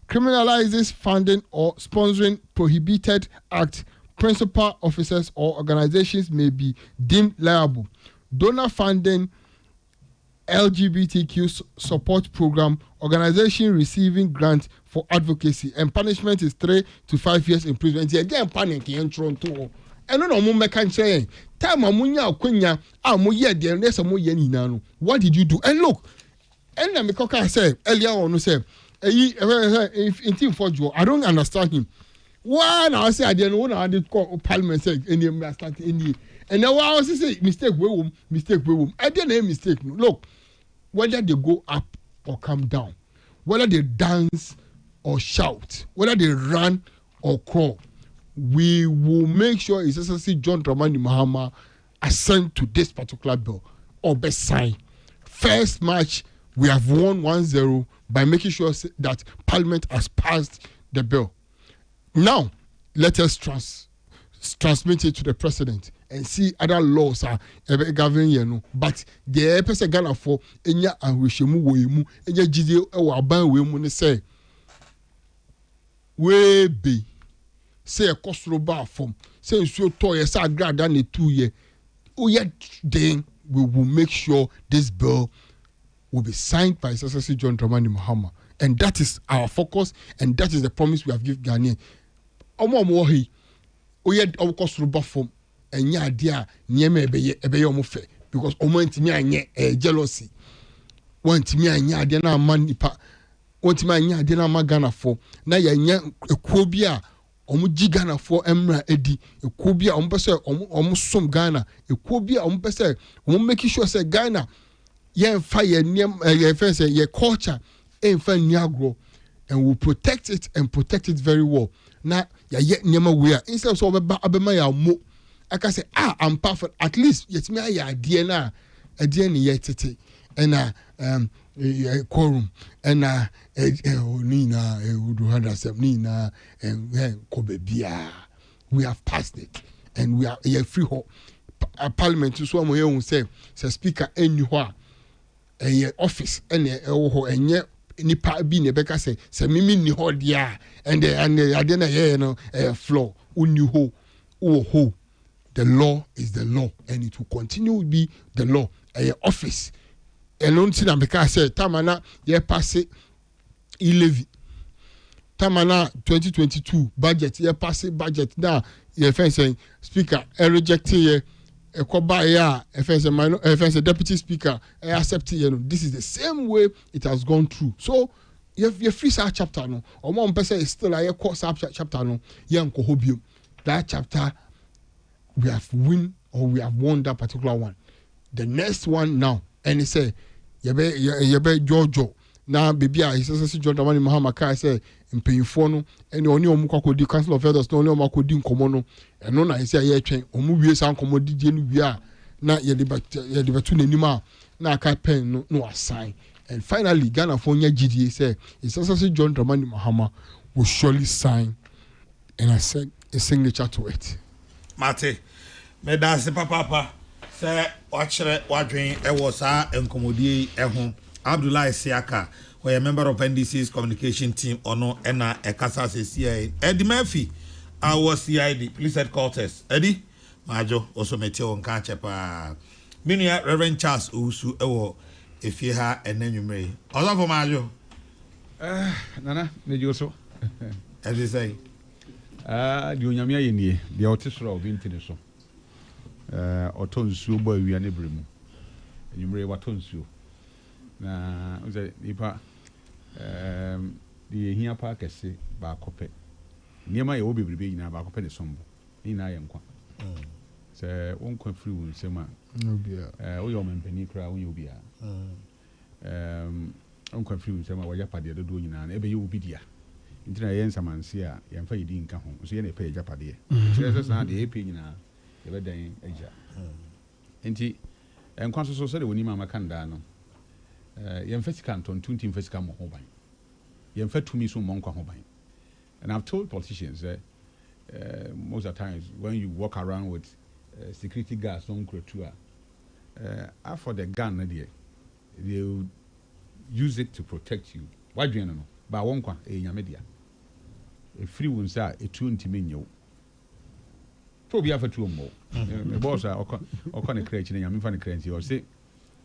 Criminalizes funding or sponsoring prohibited act. Principal officers or organizations may be deemed liable. Donor funding LGBTQ support program, organization receiving grant for advocacy, and punishment is 3 to 5 years imprisonment. Again, panic in Toronto. And no more mekan say time amunya okwenya amoye de nesa moye nina no. What did you do? And look, and na mekoka say earlier on say if in team for Joe, I don't understand him. Why now say I didn't want to call parliament say any start any. And now I was say mistake we I didn't mistake. No. Look, whether they go up or come down, whether they dance or shout, whether they run or crawl, we will make sure His Excellency John Dramani Mahama assent to this particular bill or best sign. First match, we have won 1-0 by making sure that Parliament has passed the bill. Now, let us transmit it to the President and see other laws are governing you. But the person Ghana for enya ahwehemu wo emu enya gide e wa ban we mu ne say we be say ekosoro ba form say nsuo to ye say agrada na 2 year then we will make sure this bill will be signed by Excellency John Dramani Mahama, and that is our focus and that is the promise we have given Ghanaians. Omo hi oye okosoro ba form enya dia niema ebeye omo fe because omo ntimi anye jealousy wantimi anye ade na amanipa wantimi anye ade na magana for na ya nya ekuo bi a omo gi Ghana for emra edi ekuo bi a omo pese omo som Ghana ekuo bi a omo pese omo make sure say Ghana ye fa ye ye fence ye culture en fa niagro, and we protect it and protect it very well. Na ya ye niema we a instead so obema ya mo aka say I'm perfect at least yetimi ya ade na ade ne ye tete and quorum and nina would have some nina and kobebia we have passed it and we are a free parliament so mo ye say speaker anywhere a office and enye nipa bi ne beka say mimi ni ho dia and ade na ye no floor uni ho ho. The law is the law, and it will continue to be the law. Office. And don't see that because I said, Tamana, ye pass it, levy. Tamana 2022 budget, ye pass it budget. Now, ye saying, Speaker, reject ye, a deputy speaker, accept it. This is the same way it has gone through. So, you free that chapter, no, or one person is still a course chapter, no, young Kohobium. That chapter we have won that particular one. The next one now, and he say, yebe Jojo. Now, baby, he says, John Dramani Mahama Kai say, in Payfono, and only Omukako, Council of Elders, no Omako Dim Komono, and no, I say, yeah, train, Omubi San Commodity, we are not Yadibatu Nima, now Kai Pen, no sign. And finally, Ghana Fonia GDA say, he says, John Dramani Mahama will surely sign, and I said, a signature to it. Mate, me dance papa say watchere wadwen e wo sa enkomodie e ho Abdullahi Siaka, who a member of NDC's communication team ono ena ekasa se CIA Eddie Murphy our CID police headquarters Eddie Majo also meteo nka chepa Minia Reverend Charles Usu ewo efie ha enanwumre ozo for Majo nana mejo so Eddie say di onyame ayenie dia otesoro obinti ne so otonsuo bo awia ne bremu enyumre watonsuo na uze nipa di ehia pa kese ba kope niema ye wo bebrebe nyina ba kope ne sombo ni na ye nkwa se wonkwa free wo nsema Obia. wo yo mempani kra wo yo bia wonkwa free wo nsema wo yapade dodo nyina na ebe ye wo bidia ntina ye nsamanse a ye mfa yedi nka ho so ye na epe japade so sa de epe nyina ye bedan agya enti enkwa so se de woni mama kanda no ye mfa sika nton tunti mfa sika mo ho ban ye mfa tumi so mo nkwa ho ban. And I've told politicians that most of the times when you walk around with security guards on Krotua, after the gun they will use it to protect you. Why do you know? But one kwa media. A free one say a two intiminyo. Probably after two more. The boss are or can a crate in a funny currency or say,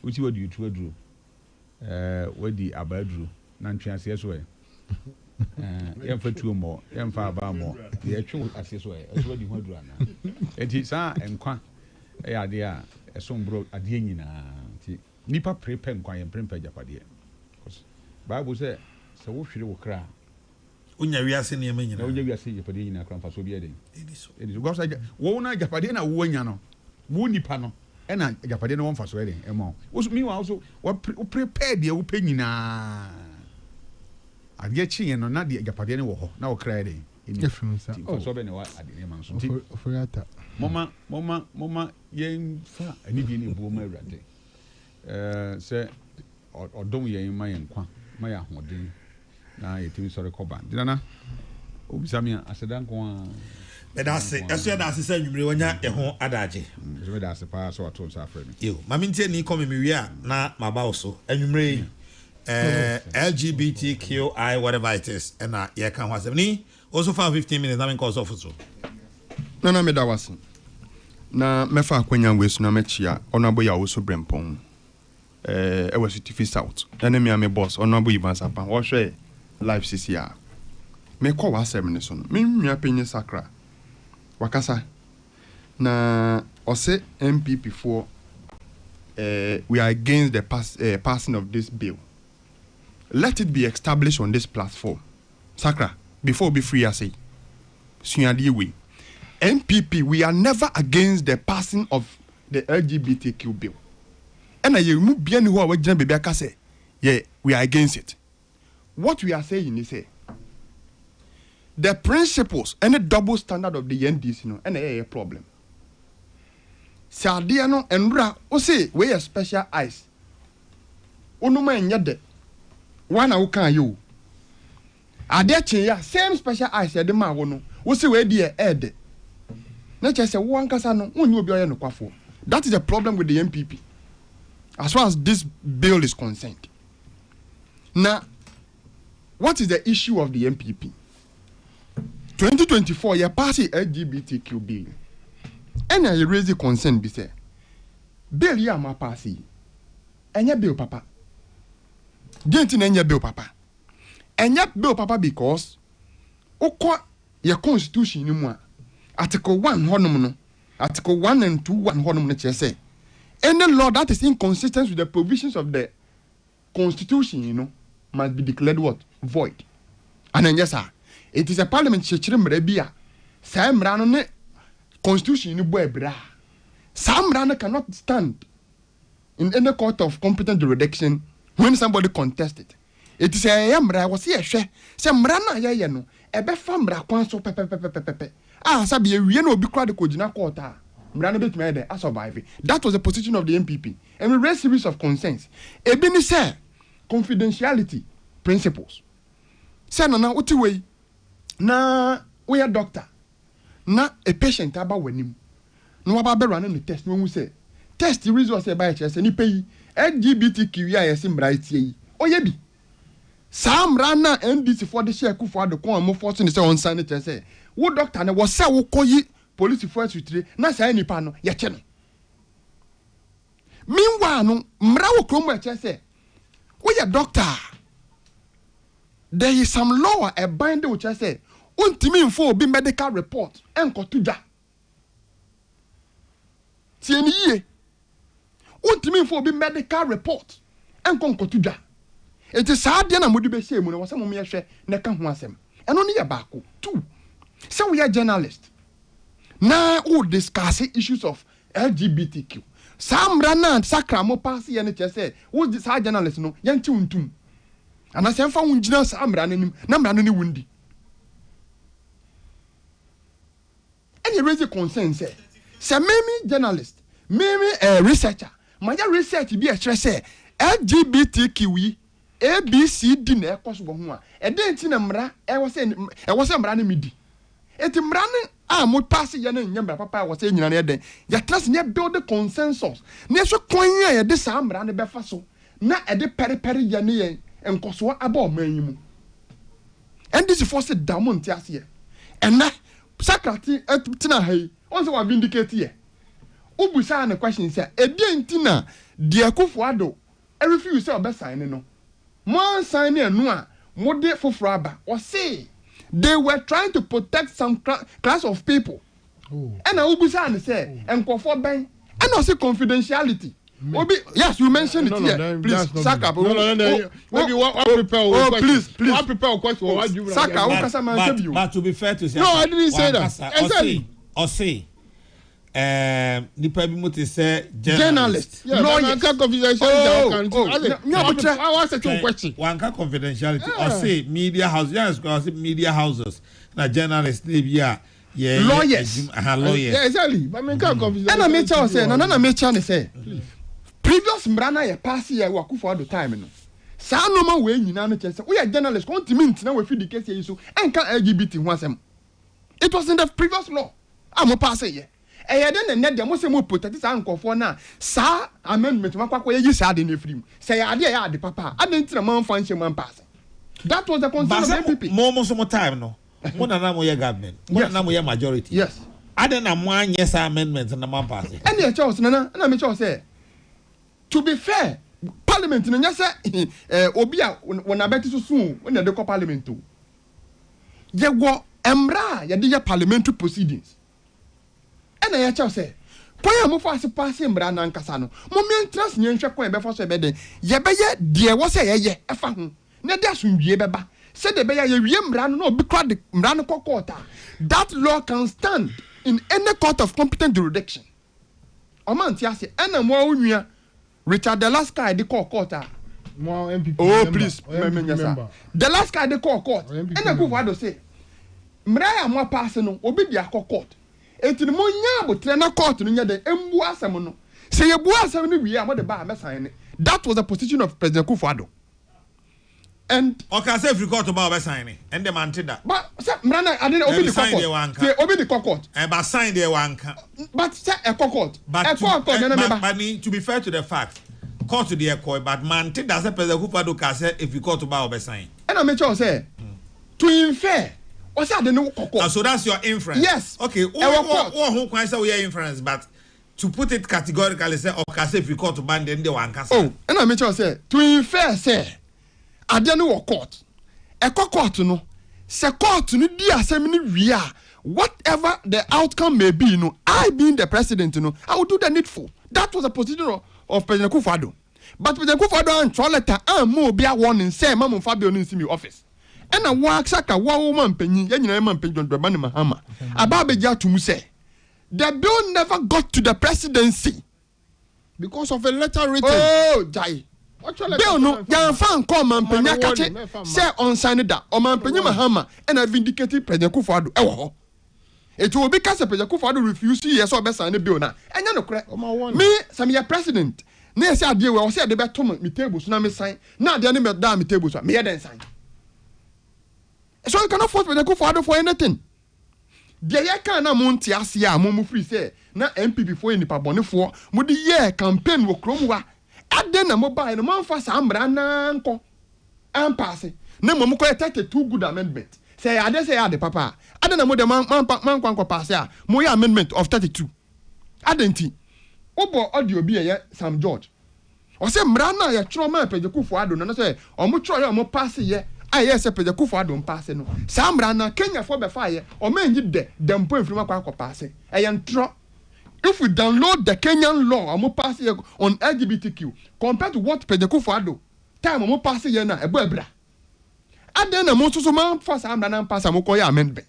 which would you to drew? Where the abadru, non chance yes way. For two more, far bar more. The actual assess way, as well you want to run. And it's and qua a idea, a song brought a dinina. Nipa prepen quite and print Japadia. Because Bible said, so what should you cry? Unya we are seeing a million. No, you are seeing Japadina crown for Soviet. It is because I won't Japadina Wanyano, Woony Pano, and I Japadina one for sweating, and more. Was me also what prepared the opinion. I get chi and not the Japadene war now crying in difference. So many what I didn't mention. Mama, yen fa any being boomer rate. Say, or don't ye in my enquan, my holding. Now it is sorry, Coban. Didn't Ubsamia, I said, but that's it. That's what I said. You bring your home adaji. That's the pass or told Safran. You, Maminti, ni come me na mabauso, and you may. LGBTQI whatever it is and yeah can was ni also for 15 minutes na cause of so na me da wase na mefa akwanya wesu na mechia onabo ya also brempon e was TV South na me boss onabo Ivan Sapa wo hwe live CCA me call wasem ne so no me nwa penye sakra wakasa na ose MPP for we are against the passing of this bill. Let it be established on this platform. Sakra, before be free, I say. Sunyadiwe. MPP, we are never against the passing of the LGBTQ bill. And I remove bien who are Jen Bebeka say, yeah, we are against it. What we are saying is the principles and the double standard of the NDC, no, and a problem. Sardiano and Ra, say, we are special eyes. Onuma and Yade. One who can you? Are there same special eyes at the man? We say where dear Ed. Nature say one casano, one will be on the quaffo. That is the problem with the MPP. As far as this bill is concerned. Now, what is the issue of the MPP? 2024, you pass the LGBTQ bill. And I raise the concern, be say, bill ya ma passy. And ya bill papa. Didn't enya bill papa. Enya bill papa because okwa your constitution ni mu article 1 honum no article 1 and 2 1 honum no che say any law that is inconsistent with the provisions of the constitution must be declared what void. And then yes sir, it is a parliament chechire mra bia say mra no ne constitution ni boy bra samra cannot stand in any court of competent jurisdiction when somebody contest it. It is a yamra was here share some rana ya no ebe famra kwan so pepe sabi we no be crowd ko jina court mrana bit me there survive. That was the position of the MPP and we raised series of concerns ebi ni say confidentiality principles say na uti we na we a doctor na a patient aba wanim no aba be run no test no say test results say by chese ni pay LGBTQ ya mra tie oye bi Sam Rana NDC for the share for the con mo force ni say on sign it say wo doctor na wo say wo koyi police for asutire na say nipa no ye che no meanwhile no mra wo krom e che say wo ye doctor there is some law a bind which I say untimi info obi medical report enkotuja tieni ye untimi info obi medical report enkotuja. It is sad na mudi be say mu na wasa mu me hwe na ka ho asem eno ne ye baako two so we are journalists now who discuss issues of LGBTQ samra na sakra mo pass ye ne che say who this journalist no ye nti untum ana se mfa wungina samra nanim na mra no ne wundi any raise concern say meme journalist meme researcher my research be a say LGBTQ ABCD na ekoso bo ho a enti na mra e wo se mra na medi enti mra na mo pass ye na nyambra papa wo se nyina na eden ya class ne build the consensus na so kwan ya de sa mra na befa so na e de periperi ye ne ye enkoso aba o manyimu and this force down ti ase ye ena sakrati tina hai on se wa vindicate ye ubusa na question say enti na de akufo ado e refuse say obesign no One sign no mode fofraba or say they were trying to protect some class of people. And I will say and for ben and also confidentiality. Yes, you mentioned it here. Please, Saka. Maybe what prepare? Please. What prepare question? Saka, but to be fair to say, no, I didn't say that. Exactly. Or say. Nipa bi mo te say journalist lawyers confidentiality I want to question one confidentiality or say media house yes or say media houses na journalist dey bia lawyers yeah exactly but me can confidentiality and I make sure say na make sure say previous mrana ye pass here wa kufo do time no sa no ma we nyina no che say we are journalist continent na we fit the case here so enka LGBT ho asem it was in the previous law am pass here den na dem mo se mo protect sa nkofo na sa amendment makwakwa ye sa de na free say ya de ya de papa adentina man fan man pass that was the concern of the MPP mo so mo time no mo na mo ye government mo na mo ye majority yes aden na mo anye sa amendment na man pass and ye choose na me choose say to be fair parliament no nya say obi a wona beti so soon when they go parliament to ye go emra ye de parliamentary proceedings. And I tell say, Poya mo fa se pass mbra na nkasa no. Mo me interest nye nhwe ko e be fa so e be den. Ye be ye de wo se ye e fa ho. Na de asundwie be ba. Se de be ye wie mbra no obi kwa de mbra no kokota. That law can stand in any court of competent jurisdiction. O man ti ase ena mo awunua Richard the last guy de kokota. Mo MPP. Oh please, remember. The last guy de court. Ena ku fa do say. Mbra ya mo pass no obi dia court. Enti mo nya botre na court no nya de embu asem no se ye bu asem no wi am de ba mesan ne that was the position of President Kufuor. And okay say free court ba mesan ne and dem ante da but say mrana ade obi the court say obi the court e ba sign there wanka but say e court but to be fair to the fact court the court but man ante da say President Kufuor ka say if you court ba mesan and I make sure say to him fair. So that's your inference. Yes. Okay. Who can say we are inference, but to put it categorically, say okay, say if you court to ban then they want cast. Oh, and I make sure say to infer say, I don't know court. A court no, say court no di asem ni wia. Whatever the outcome may be, no, I being the president, no, I will do the needful. That was the position of President Kufuor. But President Kufuor and letter and more be a warning say, Mamu Fabio in the office. And a work saka wa woman penny, yan man penny on the Mahama. About the Jatumu say, The bill never got to the presidency because of a letter written. Oh, Jai. Bill no, yan fan call man penya kache say on sign da. O man penya Mahama and I vindicated President Kufuor ewo. It will be because President Kufuor refuse yes or be sign the bill na. Enya no kre. Me some your president. Na say ade we o say de be to me table so na me sign. Na ade na me da me table so me ye den sign. So you cannot force President Kufuor for anything. There you can na monti asia mo free say na MPP for nipa bonefo mo de ye campaign wo kromwa aden na mobile no man fa sambra na nko ampase na mo ko 32 good amendment say ade say ade papa aden na mo de man kwanko pass ya mo ya amendment of 32 adenti obo audio bi ye Sam George o say mra na ye tro man President Kufuor no say o mo tro ye mo pass ye aye say President Kufuor pass no sambra na Kenya for be fa ye o man yi de dempo enfirima kwa pass e ye tro. If we download the Kenyan law, I'm pass here on LGBTQ compared to what President Kufuor time I'm pass here now, a bra. And then I'm also man first I'm not pass I'm amendment.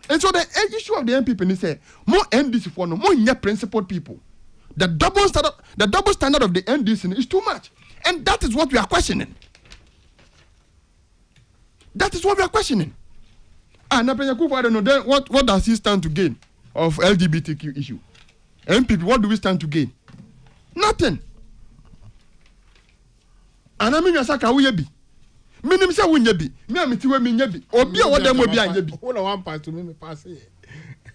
And so the issue of the MPP is say more NDC for no more principled people. The double standard of the NDC is too much, and that is what we are questioning. That is what we are questioning. And President Kufuor, I don't know then what does he stand to gain of LGBTQ issue? MPP, what do we stand to gain? Nothing. And I mean, Yasaka, we be. Minim say we be. Me am ti we me nya bi. Obi a wodam obi anya bi. Who one pass to me pass here.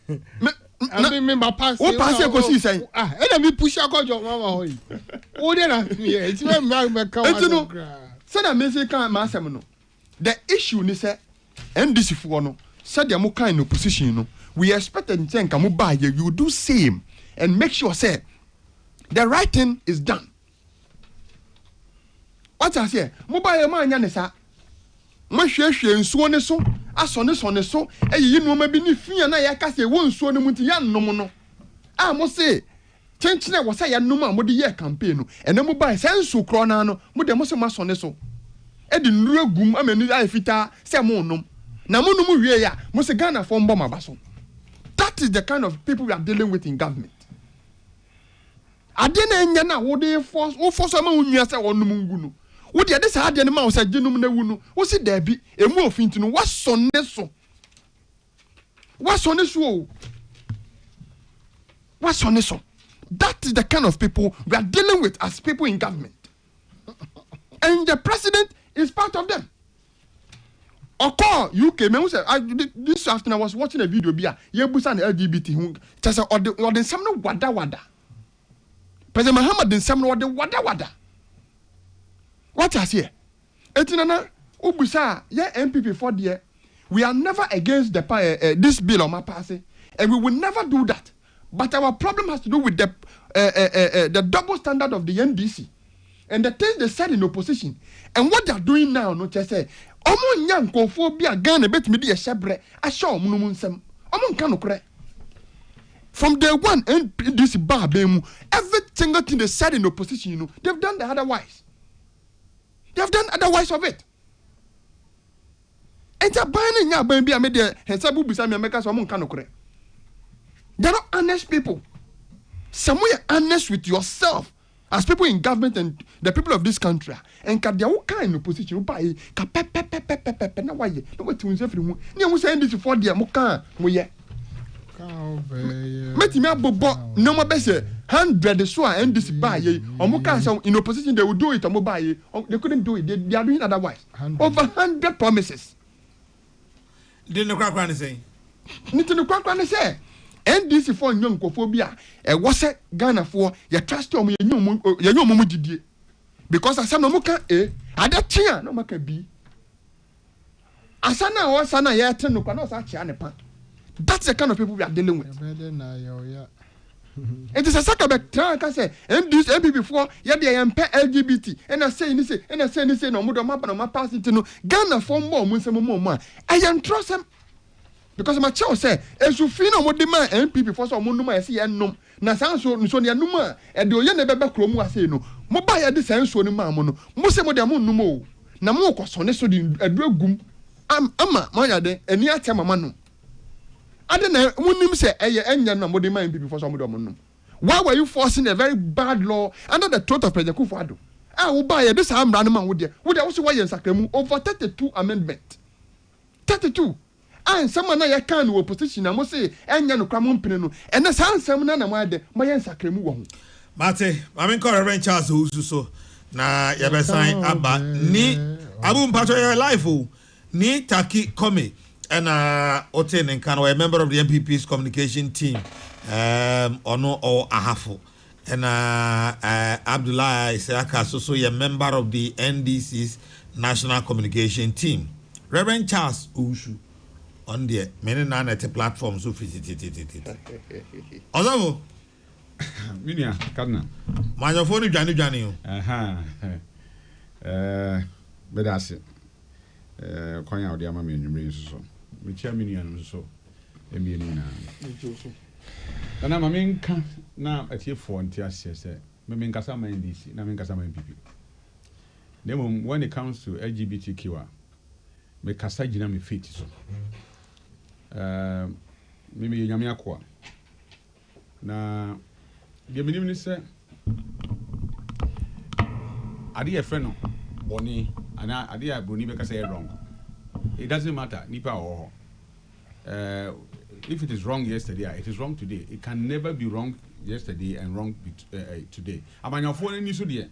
Me ma pass. Who pass here go see say. Ah, e na me push akojo mama hoyi. Wo dey na me. Enti me ka wa. Enti no. Say na me say kan ma asem no. The issue ni say NDC for no. Say dem mo kan no position no. We expect them to say, you do same and make sure say the right thing is done. What I say, mobile man yanisa. Mashwe nsuo ne so, asone so, eyi no ma bi ni fia na ya ka say won nsuo ne muti ya nnom no. Ah mo say chenchine wo say ya nnom a mo de ye campaign no. Ene mobile say nsu kro na no, mo de mo se masone so. E di nuru agum amani ai fita say mo nnom. Na mo nnom wie ya, mo se Ghana for mbom abaso. That is the kind of people we are dealing with in government. I didn't know what they force a man who say on Munguno. What the other side, the man said, Genum Nawuno, what's it there be a more fin to know what's on this so? What's on this woe? What's on this so? That is the kind of people we are dealing with as people in government. And the president is part of them. Oko UK me say this afternoon I was watching a video bia ye busa na LGBT hu tese ode nsam no wada President Muhammad nsam no ode wada what has here etina na ubusa ye MPP for there we are never against the this bill on my passing and we will never do that, but our problem has to do with the double standard of the NDC and the things they said in opposition and what they are doing now. No just say omo nya nkofo bi Ghana betimi de yebre ahye omo no nsem omo nka no kore from day one and this bar bemu every single thing they said in opposition, you know, they've done the otherwise of it. And a buying nya ban bi amede hesabu bisa me make so omo nka no kore. They're not honest people. Somewhere honest with yourself as people in government and the people of this country, and can they all kind of position by pepe na why no what to free mu ni am say this for there mo kan mo ye meti me abobo no mo be say 100 so and this buy ye o mo kan say in opposition they will do it o mo buy ye they couldn't do it, they are doing otherwise. Over 100 promises didn't crack ni say NDC for nyonkofobia e wose Ghana for ya trust om ye nyom didie because asam no muka adatia no maka bi asana o sana ya tre no kwa no sa chia ne pa. That's the kind of people we are dealing with. It is a sakabek can say MPP for ya de yempe LGBT and I say ni no mudo mapa no pass it no Ghana for more mun se mo I am trust them. Because my child say, as you feel no more demand MPP for some money, I see and no. Na sanso nso ne numa e de oye ne bebe kromu ase no. Mo ba ya de sanso ne ma mo no. Mo se mo de mo numa o. Na mo ko so ne so de aduragum. Ama mo ya de ani atia mama no. I don't know. Munim say, "Enya na modi ma MPP for some of them." Why were you forcing a very bad law under the throat of President Kufuor? Will buy this arm random man would also why in Sakremu over 32 amendment. 32. And someone I can no opposition. I must say, Enya no kramon pineno. And the sound some nana wade my Sakremu. Mate, I mean, Reverend Charles Ususo. Na yabe sign aba ni abu mpacho your life ni Taki Komi and Oten and Kano, a member of the MPP's communication team. Ono or Ahafo and Abdullah Isaka so a member of the NDC's national communication team. Reverend Charles Ushu on the many non-net platforms who visited. Although Minia Cardinal my phone is Johnny. But that's it. Calling out the Amami and brings so. Which are minion so. And I'm a main now at here for and tears, Mamin Casama in DC, Namin Casama in PP. Then when it comes to LGBTQ, me Casagina me fit so. Maybe Yamiaqua. Now, the minimum say, I did a friend, Bonnie, and I did a Bruni because I wrong. It doesn't matter, Nipa or if it is wrong yesterday, it is wrong today. It can never be wrong yesterday and wrong today. I'm on your phone and you should hear.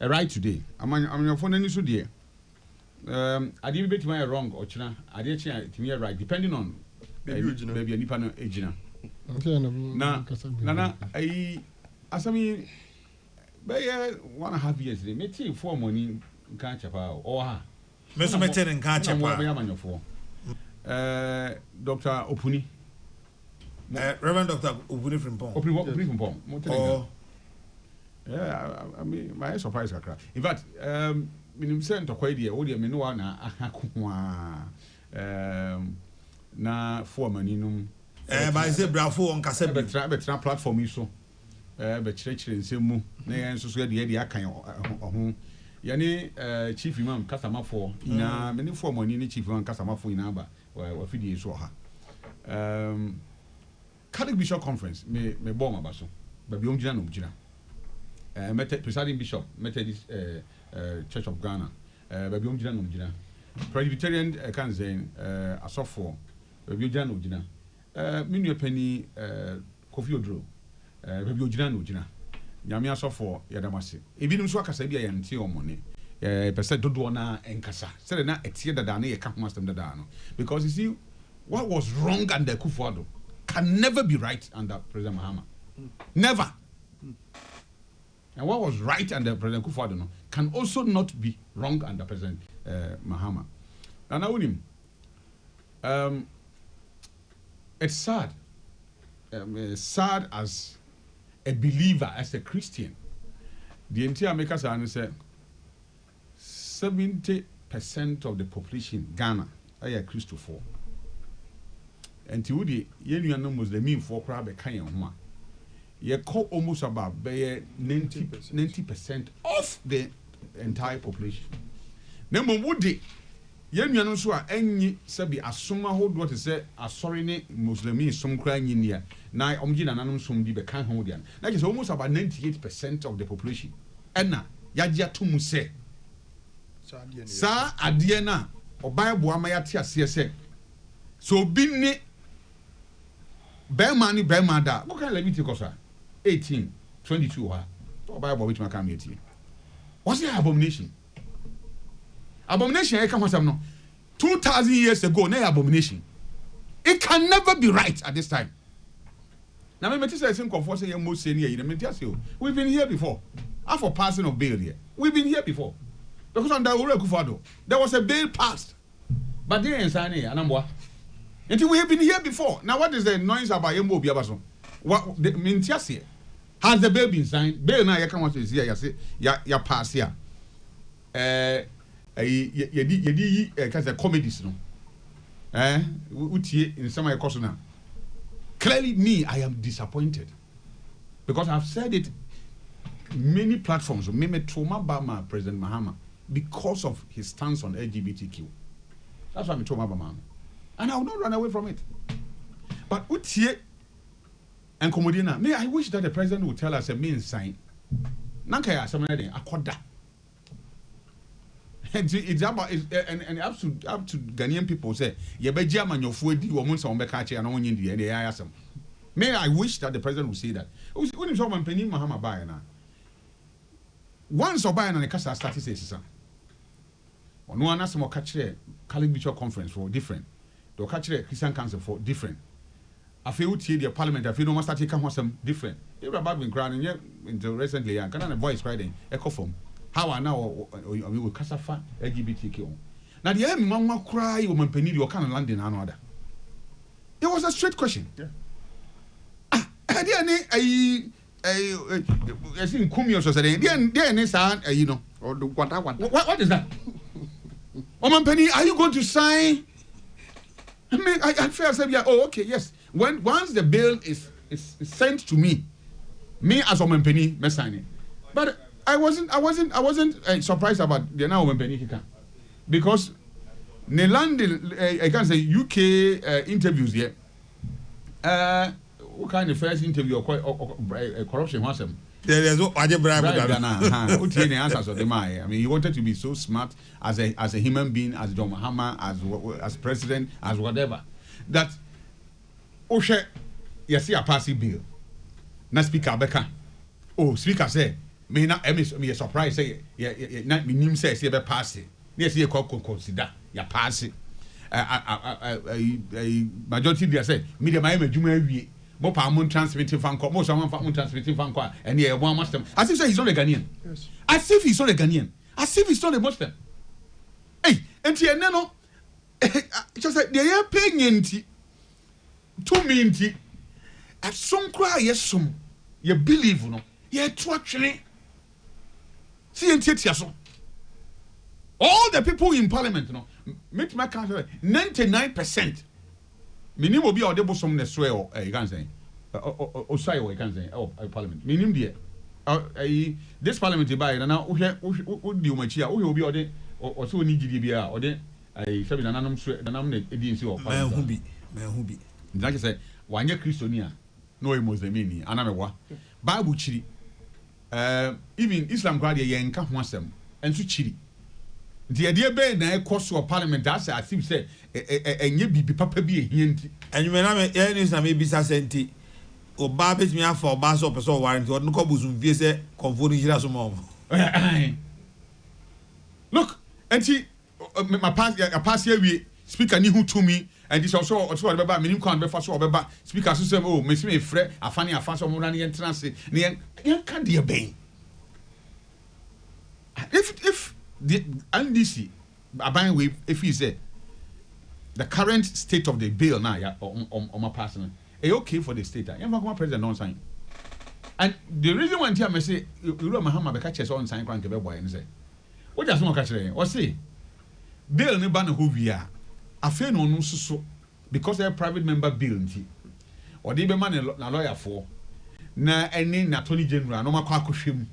Right today. I'm on your phone and you should hear. I didn't bet my wrong or China. I didn't change to me right, depending on maybe a Nippon agina. Nana, I mean, by 1.5 years, they may take 4 money in Kanchapa or Mr. Metin and Kanchapa. Dr. Opuni. Reverend Dr. Opuni from Pong. Oh. Yeah, I mean, my surprise. In fact, minim sent to quite dear, Odia Menua na 4 maninum. By Zebra 4 on Cassette, but platform so. But church in Semu, and so the idea kind of Yani Chief Imam Kasama 4 in a many 4 money Chief Imam Kasama 4 in Aba. Or Fidi is so Catholic Bishop Conference me bomb abaso but beyond Jina presiding bishop Methodist Church of Ghana but beyond Jina Presbyterian can say a soft for beyond Jina Minu penny Kofi Odro beyond Jina Yamia soft for Yadamasi even Swaka and Tio money. Percent do na enkasa. Said na etie dada na ye ka master dada no. Because you see, what was wrong under Kufuor can never be right under President Mahama. Never. And what was right under President Kufuor no can also not be wrong under President Mahama. And I him. It's sad. Sad as a believer, as a Christian. The entire makers are say 70% of the population Ghana are Christopher. And to the Yenu Muslim for crab a kind of one. You call almost about 90% of the entire population. Nemo woody Yenu so any sabi asuma hold what is said as sorry Muslim some crying in here. Now Omjin and Anum Sum be kind hodian. That is almost about 98% of the population. And now Yaja Tumuse. Sa adiena oba boama ya tia se so bi ni be man ni be man da go kan Leviticus 18 22 ha oba bo bitima kan metie what's the abomination e kan hosam no 2000 years ago na abomination it can never be right at this time now me say some comfort say mo say ni me tia say we've been here before after passing of bail here we've been here before. Because under Ure Kufuor, there was a bail passed. But they ain't signing Anambwa. Until we have been here before. Now, what is the noise about Yembo Biabaso? What the Mintias has the bail been signed? Bail now, you come out to see, you say, ya pass here. You because the comedies, no. In some of your now. Clearly, me, I am disappointed. Because I've said it many platforms, many trauma Bama President Mahama. Because of his stance on LGBTQ. That's why I'm talking about man. And I will not run away from it. But utie and Comodina, me, I wish that the president would tell us a mean sign. Nankaya, some other akoda. It's about and up to Ghanaian people say, "You be German, your food, you want some bekachi and only in the area." May I wish that the president would say that. When you saw one penny Mahama Bayana, once or Bayana and Casa started says, or no one has more catch Catholic Bishop Conference for different, the catch Christian Council for different. I feel the parliament, I feel no one started come some different. You're about been crying into recently, and can a voice crying, echo from. How I now we will Casafa LGBTQ. Now the end mama cry woman penny you can land in another. It was a straight question. Yeah. I think Kumi also said, you know, or the what is that? Woman penny, are you going to sign? I mean, I feel said, yeah, oh, okay, yes. Once the bill is sent to me as Woman penny, me sign it. But I wasn't surprised about the now when Benny because Nelandi I can say UK interviews here. What kind of first interview or corruption was him? There's no I mean, he wanted to be so smart as a human being, as John Mahama, as president, as whatever. That Oshe, you see a passing bill. Na speaker Becca. Oh, speaker say. Me na me surprise say na me nim say be pass it. Na say consider ya pass it. Majority there say me dey my adwuma awie. Mo pa mo transmitting fan call. Mo so man fa mo transmitting fan call and here one master. As if say he's not a Ghanaian. Yes. As if he's not a Ghanaian. As if he's not a Muslim. Hey, enti ene no just like they are paying enti 2 minutes. At some cry yes some. You believe no. You to actually see all the people in parliament, you know, make my country 99%. Minimum will be audible some the swear, you can say, or say, you can say, parliament. Minimum dear. This parliament by and now, would do much here, who will be ordered or so need GDBR or then I said, an anonymous swear, the nominate agency of man who be. Like I said, 1 year Christonia, no Muslim, Anamewa, Bible chili. Even Islam crowd ye enka ho asem enso chiri the idea be na e koso parliament as I think say enye bibi papa bi ehienti enweme na me ye news na me bisa senti oba betimi afa oba so person warranty odno ko buzum vie se konfoni hira so mo look enti my pass here we speaker ni hu to me and this also obeba minim kan be fa so obeba speaker so say oh me see me frɛ afani afa so mo na ne entrance ne yan kan de ben if the NDC aban we if he say the current state of the bill now ya on my person okay for the state yan fa come president on sign and the reason why I say you Mahama be catch on sign kwan ke be boy ni say what just no catch o say bill ni ba na ho wi a afi no no so because a private member bill nti or dey be man na lawyer for na any na attorney general no makwa akohwem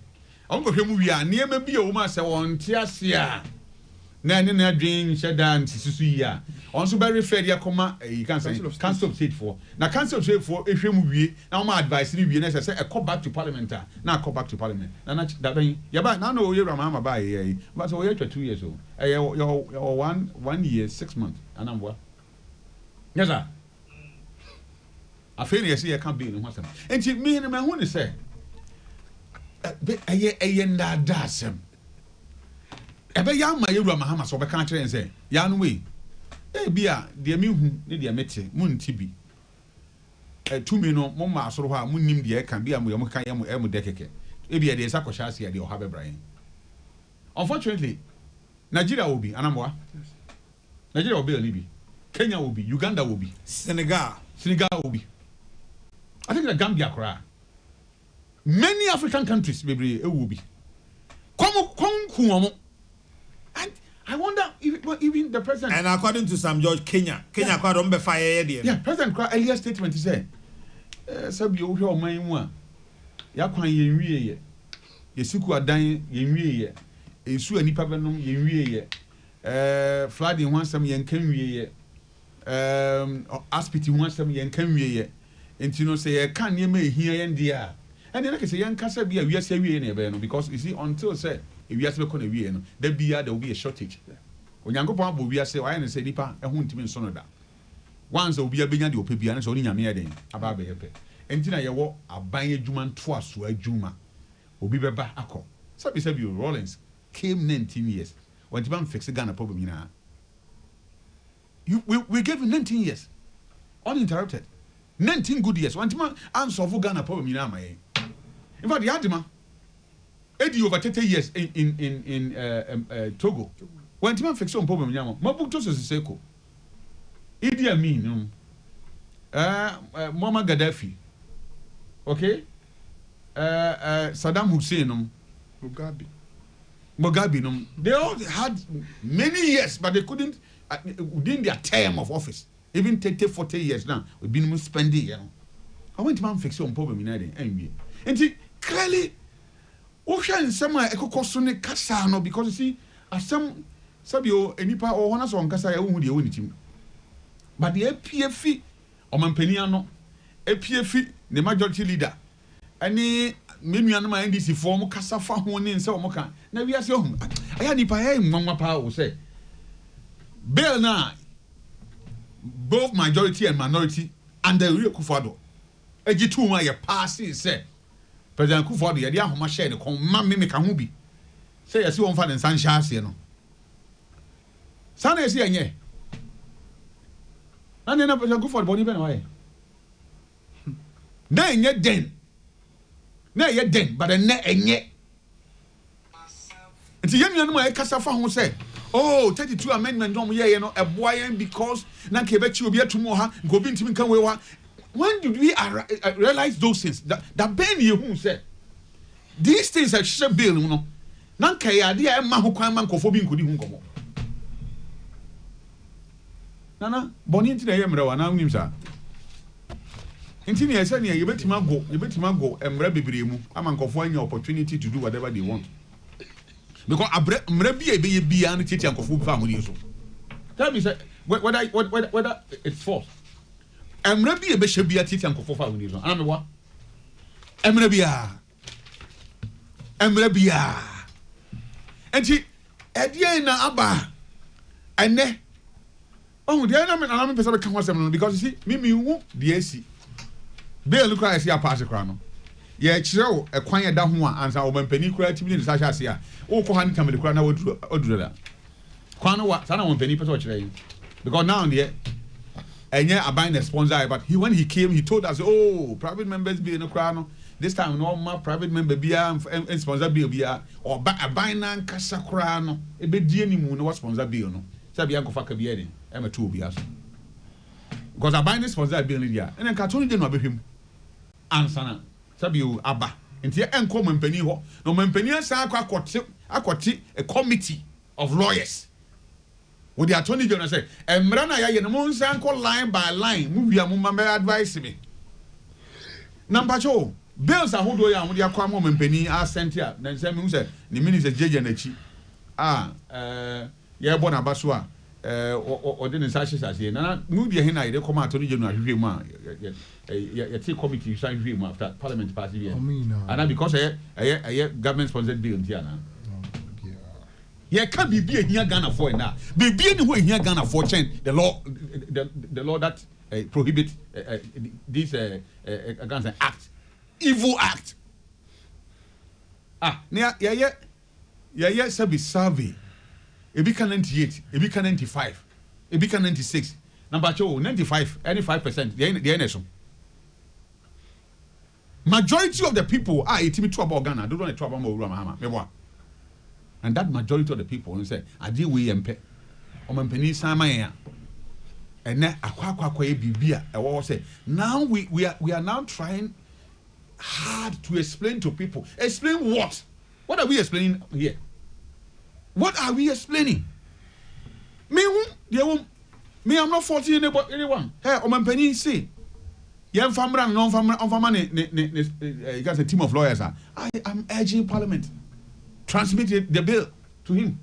onkohwem wi a ne ma bi o ma se won ti ase a na any na adwen sheda nti susu yi a on so be refer dia koma you can say council of state for na council of state for ehwem wi na ma advice ni wi na say e come back to parliament na come back to parliament na da ben ya ba na no ye Mahama ba ye but so ye 2 years o your 1 year 6 months anambwa yes sir afeni yesi ye kan be no hasam enti me ne ma hu ne say eye ndada asem ebe ya ma ye Mahama so be kan kire say ya no we bia de me hu ne de mete mu nti bi tumi no mo ma asoro ha mu nim de kan bia mo ye mo kan ye mo de keke bia de sa kwasha ase de o ha be brain unfortunately Nigeria will be anambwa Nigeria will be Libya Kenya will be Uganda will be Senegal will be I think the Gambia cry many African countries maybe it will be come and I wonder if even the president and according to some George Kenya quite don't be fire yeah president cry earlier statement he said sabi o hwe o man mu a ya kwan ye nwie ye yesiku adan ye nwie ye esu anipa benom ye nwie ye flooding wansam ye nkan nwie ye aspiti ho asɛm yɛn kan wie yɛ enti no sɛ yɛ kan nie ma ehia yɛn dia and then sɛ yɛn kasa bi a wiase wie na ɛbɛn no because you see until say wiase bɛkɔ na wie no da bia there will be a shortage onyankopɔn abɔ wiase wayɛ ne sɛ nipa ɛho ntimi nso no da once obi abenya de opɛ bia ne sɛ ɔne nyame yɛ den aba abɛyɛ pɛ enti na yɛwɔ aban adwuma ntoa so adwuma obi bɛba akɔ sabi Rollins came 19 years when Tiban fixed Ghana problem we gave him 19 years uninterrupted 19 good years when Tiban answer for Ghana problem in fact the Adima 80 over 30 years in Togo when Tiban fixed on problem Mabuto Seko Idi Amin Muammar Gaddafi okay Saddam Hussein Mugabe they all had many years but they couldn't within their term of office even 30-40 years now we've been spending I went to fix on problem in anyway and clearly ocean summer ekokosone kasa no because you see asem sabio enipa o hona so nkasa ya hu de woni tim but the APF omampani ano APF the majority leader ani menuanu ma NDC form kasa fa ho ne nse o ka na wiase ohun aya nipa ya nwanwa pa o say bill na both majority and minority under Rio Kufuor ejitu ma ye pass say President Kufuor ye dia homa share ne kon ma me ka ho bi say yesi won fa ne san sha ase no sana yesi enye na ne na President Kufuor boni be na waye na enye den na ye den but na enye nti yenu ma e kasa fa ho say oh 32 amendment dom ye no eboa yen because na ke be chi obi atumo ha go bi ntimi kan we wa when did we realize those things that ben ye hu say these things are share bill no na kai ade e ma ho kwan man kofo bi nkodi hu nkomo nana boni nti na ye mra wa na unim sa nti ne yesa ne ye betima go emra bebre mu ama nkofo anya opportunity to do whatever they want because mra bi e be ye bia no tete nkofo bi fa mo so tell me say whether it's false emra bi e be hye bia tete nkofo fa mo so ana me wa emra bia enti edie na aba ene oh dey na me pesa be kan wasem no because you see me hu dey asi bill look like see a pass kra no ye kire wo ekwan ye da ho a ansa wo mampani kra timi ne sa hya ase a wo ko han kamele kra na oduru da kwan no wa sa na wo mampani pesa wo kire yi because now there enye aban the sponsor but when he came he told us oh private members be no kra no this time no ma private member bia and sponsor bill bia or aban na nkasa kra no e be die ni mu no what sponsor bill no say bia nkofa ka bia den e ma tu obi aso because aban sponsor bill ni dia and ka toni de no abehwem ansana sabio aba nti enko mampani ho no mampani asa akoti a committee of lawyers with the attorney general say emra na ya ye no mo nsa enko line by line mu wia mo member advice me number 2 bills ahodo ya mo dia kwa mo mampani asentia na nsa me hu say ni minister jeje na chi ye bo na baso a ode ne sa hye na mu bia he na ye come attorney general hwehwe mu a ye take committee sign hwehwe mu after parliament pass here and because government sponsored bill ntia ye can be ehia Ghana for na be ni ho ehia Ghana for change the law that prohibit this against an act evil act ye service survey Ebika 98, Ebika 95, Ebika 96. Number 2, 95, any 5%. The NSO. Majority of the people are eating trouble Ghana. Don't want to trouble more Mahama. And that majority of the people say, I deal with MP. Omampeni Samaya. And then Aqua Bibia. I will say, now we are now trying hard to explain to people. Explain what? What are we explaining here? What are we explaining? Me, I'm not faulting anyone. Hey, Omampeni say, young farmer and non-farmer, you got a team of lawyers. I am urging Parliament transmit the bill to him.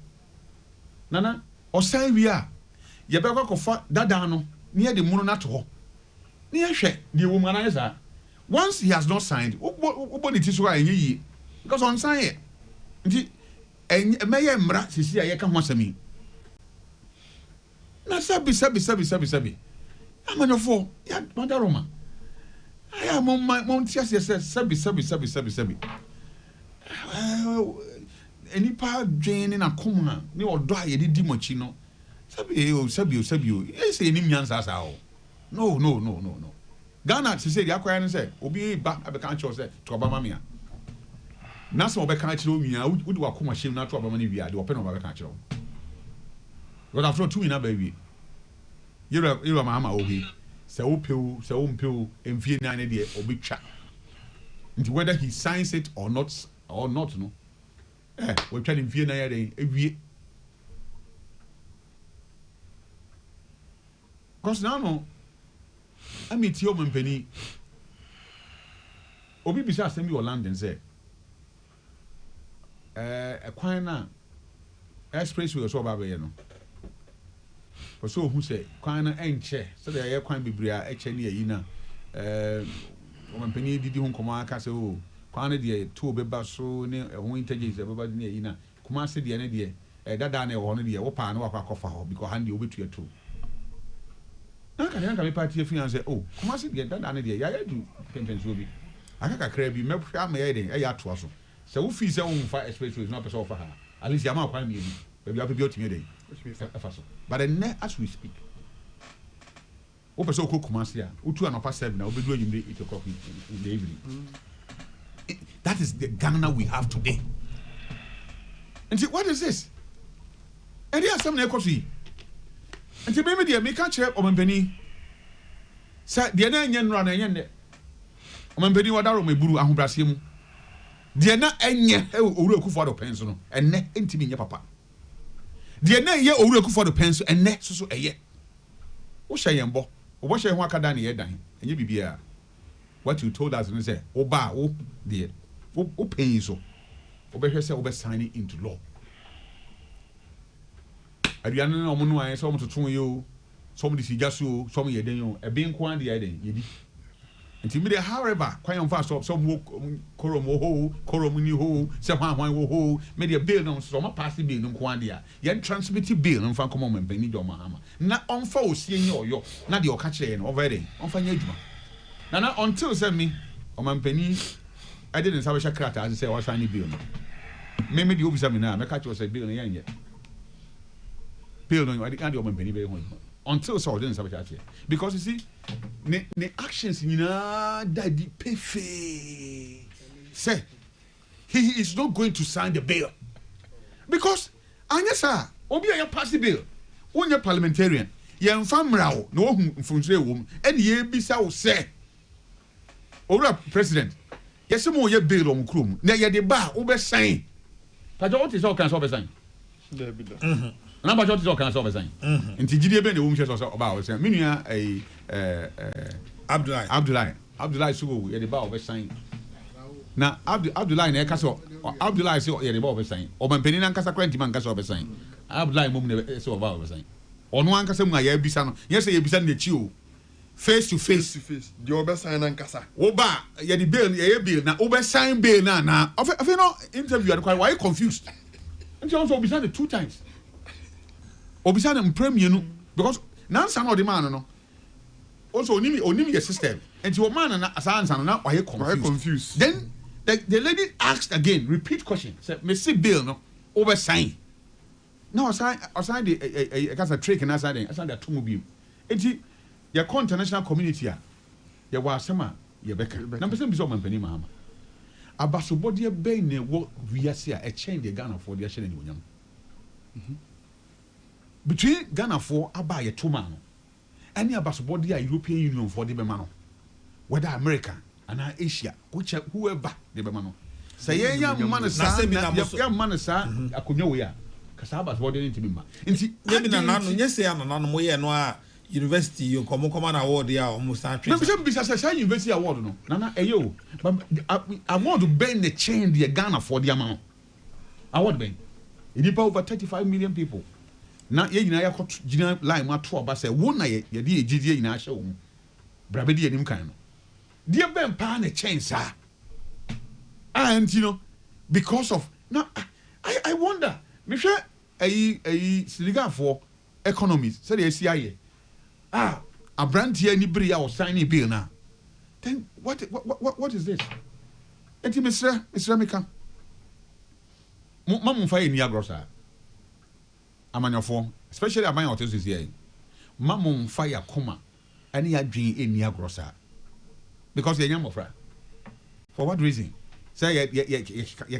Nana, or say we are. You better go for that down near the mono not ho near share the woman is that once he has not signed what it is why ye because on sign it and mayor mra sisi aye kan ho asami na sabi amanofo ya madaroma aya mom tias yes sabi enipa dwen na koma ne odo aye di mochi no sabi o yes eni miansa sa o no Ghana to say the acquire and say obi ba abeka cho say to obama mia na so obeka chiro wia wo do akoma shem na to obama ni wia de open obeka chiro God after 2 na ba wi yero mama ohi say opeu say ompeu emfie na ne de obi twa nti whether he signs it or not no we try emfie na ya de ewie cause now no I meet your company. Obi bisa asemi o London say a kwan na expressway so ba be no. So who say kwan na enche so dey ye kwan bibria eche ne yi na o company didi hu komo aka say o kwan na dey to be ba so ne ho intelligence be ba ne yi na kuma se dey ne dey dada na e ho ne dey wo pa na wa kwakofa ho because hand dey obetu eto Naka me party fi an say oh come as get that and there ya do pension bi aka kakra bi me hwa me yeden e ya to aso say wo fi say wo fa expressway no person offer her at least ya ma kwa me bi baby abi otimi dey afaso but then as we speak wo person ko kuma se a wo tu anopa 7 na wo be do anyimre 8 o'clock in the evening that is the Ghana we have today and what is this and there are some na ekosi nti be me de me ka kire omanpani sa de na enye nra na enye ne omanpani wadaro meburu ahobrase mu de na enye owura Akufo Addo penso no enne ntimi nye papa de na ye owura Akufo Addo penso enne soso eye wo hye yembo wo hye ho akada na ye dan enye bibia what you told us no say oba wo de wo penso wo be hwe say wo be sign into law aduane na omo no aye so omo toton yo so omo disiga so so omo yeden yo e bin kwa de yeden yedi nti me de however kwan fa so omo korom ni ho se hwan wo ho me de bill no so omo pass bill no kwa de a ye transmit bill no fa komo mo mpani do mahama na onfa osie nye oyo na de oka kire no over there onfa nya adwuma na until say me omo mpani I didn't have a shakrata as say was sign bill no me de obisa me na me ka kire say bill no ye bill no I can't do my penny until so didn't sabotage here because you see the actions daddy pefe say he is not going to sign the bill because anya sir obi aye pass the bill onye parliamentarian ye mfamra wo no hu mfuntre wo and ye bisa wo say owura president yes mo ye bill on krom na ye de ba wo be sign pajo what is all can so be sign na ba joti so kan so be sign nti gidie be na wo mhwe so ba wo say menua Abdullahi so wo ye de ba wo be sign na Abdullahi na e ka so Abdullahi so ye de ba wo be sign o man penina nkasa kwenti man nkasa wo be sign Abdullahi mom na so ba wo be sign ono ankasa mu ya bisa no ye say ye bisa na chi o face to face the over sign and kasa wo ba ye de bill ye bill na wo be sign bill na of no interview are quite why confused nti on so bisa the 2 times obisa na mpremienu because nansa na odima no also onimi your system and your man na asansa no na why confused then the lady asked again repeat question said me see bill no over sign now assign the gas a trick and assign the atomobi enti your international community ya wa asema ye beka na person bi so man pani mahama abasobodi e be na wo wiase a change the Ghana for the action ni wonyam between Ghana for abaye two man any abasobodi a European Union for the be man whether America and Asia whichever whoever the be man say ya man sa ya man sa akonwa we a kasa abasobodi ni tibi ma nti ye bi na nanu nye se ya nanu mo ye no a university you come na award ya almost start training me be say university award no nana eyo award ben the change the Ghana for the amount award ben it over 35 million people na ye nyina yakɔ gyina line mu ato ɔba sɛ wo na ye de egidie nyina ahyɛ wo mu brabe de anim kan no de bɛn paa na kyɛn saa and you know because of now I wonder me hwɛ ayi Senegalfoɔ economies sɛ de asi ayɛ abrantie ni bere a o sign ni bill na then what is this enti Mr. Mika mo fa ni agrosa amanyofo especially amanya hotel this year mamon fire koma ani adwen eni agrosa because yenya mofra for what reason say ye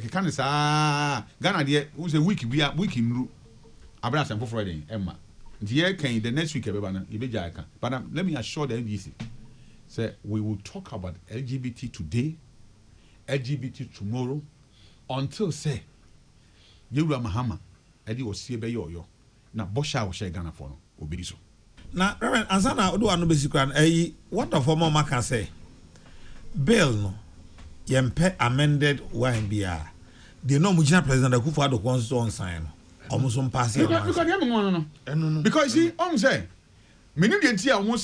can say Ghana dey who say week nru abra sem for Friday emma nti can the next week ebeba na ibeja aka but let me assure the NDC say we will talk about LGBT today, LGBT tomorrow until say Yewura Mahama edi osie be yoyo na bosha wo share Ghana for no obedi so na Reverend Ansana odo anu besikran what of former man can say bill no yempe amended YMBR they know mujina president Akufo-Addo constitution sign almost on pass here because see say many the entire almost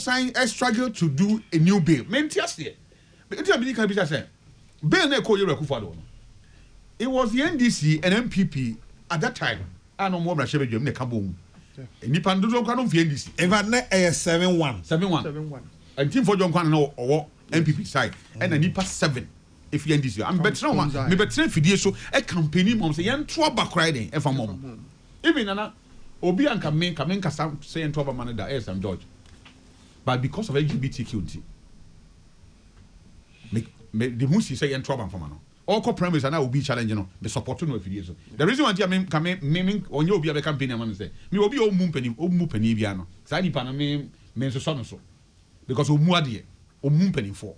sign struggle to do a new bill mentias here because say bill na ko Yewura Akufo-Addo no it was the NDC and MPP at that time. I know more about Shebe Jim, Nekabum. Nipan do not come for NDC. If I net a 7-1. And team for John Kwan or MPP side. And a Nipa 7 if you NDC. I'm better one. Me better for this so a company mom say, Yan Twaba riding, if I'm mom. Even Nana, Obi and Kamen say and Twaba man that I'm George. But because of LGBTQ, the Musi say and Twaba for man. All co-premise and I will be challenging the support no affiliation. The reason why I come on you be a campaign and say me will be all moon penny biano. Sadi pan me so because o muadie o moon penny for.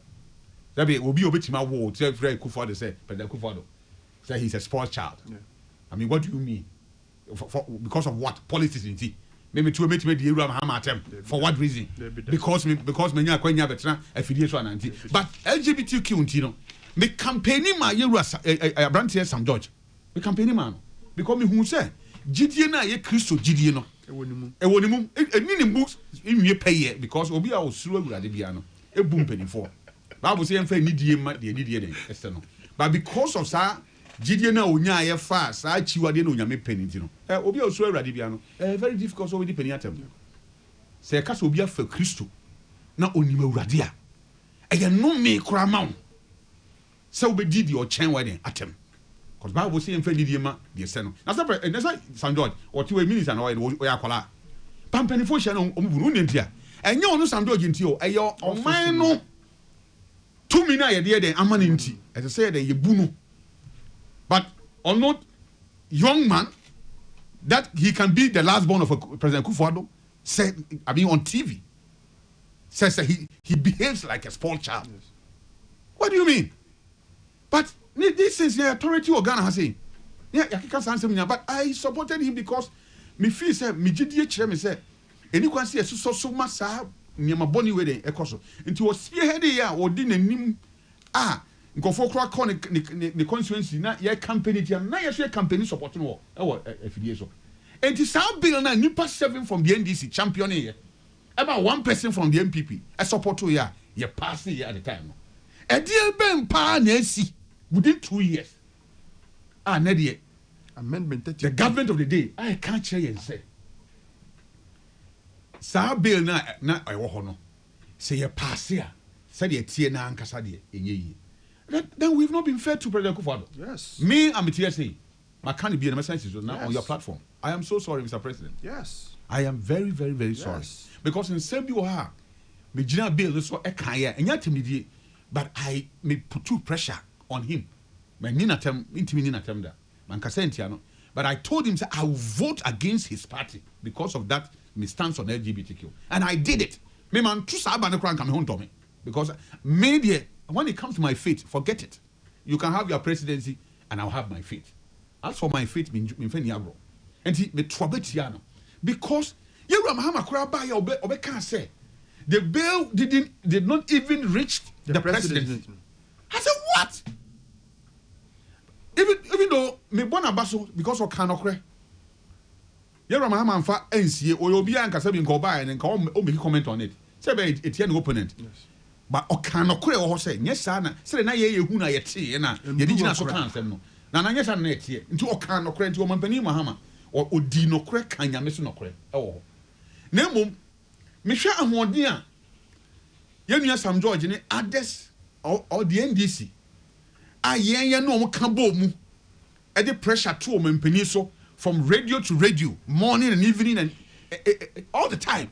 That be will be obey my word. Say Fred Akufo-Addo say President Akufo-Addo say he's a spoiled child. Yeah. I mean, what do you mean? Because of what politics in tea? Maybe to make the Yewura Mahama attempt for what reason? Because me kwanya betra affiliation and but LGBTQ you know. Me campaigning my Yewura Brantier Sam George. Me campaigning man because me who say GDA na ye Christo GDA no. Ewonimu eni books inwe pay because obi a osuro awurade bia no e boom penny for. Bible say emfa ni die ma de den este no. But because of sa GDA na onya ye fa sa chiwade na onya me penny ti no. Obi a osuro awurade bia no very difficult so we di penny atem. Say ka so obi a fa Christo na onim awurade a. Eye no me kura ma. So we did your chain wedding at him. Because Bible say in Freddy Dima, the Senate. That's not San George or 2 minutes and oil or Yakola. Pampany for Shannon, India. And you know San George into a your on mine no 2 minutes a day, I'm an inti. As I said, you bunu. But or not young man that he can be the last born of President Akufo-Addo said, I mean on TV. Says that he behaves like a spoiled child. Yes. What do you mean? But this is the authority of Ghana has said. Yeah, but I supported him because me feel say me GDA chere me say any can see so much sa nyama boni we dey ekoso. Nti o spearhead ya o di nanim nkofo kra call ne constituency na ye campaign dia na ye so campaign support no e wo afidie so. Nti sa bill na nipa 7 from the NDC champion here. About 1 person from the MPP a support to ya ye pass here at the time. E deal ben pa na si within 2 years. Nadia. Amendment 30. The government of the day, I can't share and say. Sa bill na I no. Say you pass here. Say the tie na ankasa de enye. Then we've not been fair to President Akufo-Addo. Yes. Me and my TSA. My can't be in a message now on your platform. I am so sorry, Mr. President. Yes. I am very, very, very sorry. Because in Serbia, me jina bill so e kan ya enya temidie. But I may put too pressure on him. But I told him I will vote against his party because of that my stance on LGBTQ. And I did it. Because maybe when it comes to my faith, forget it. You can have your presidency and I'll have my faith. As for my faith, and he me trouble because Yewura Mahama can't say the bill did not even reach the presidency. I said, what? Even though me born abaso because of Kanokre, Yɛrɛ ma ama nfa NCA or obi ankasa bi nka ɔbaa and nka o make comment on it. Say be it an opponent. But ɔka no kore wɔ hɔ sɛ nyɛ saa na sɛ na yɛ hu na yɛte na yɛde gyina so kan asɛm no. Na nyɛ saa na yɛte. Nti ɔka no kore nti ɔmampani Mahama odi no kore kan nyame so no kore ɛwɔ hɔ. Na mmom mehwɛ ahoɔden a yɛnua Sam George ne others or the NDC a yɛn no ɔmo ka bɔ mu ɛde pressure to ɔmampani so from radio to radio morning and evening and all the time.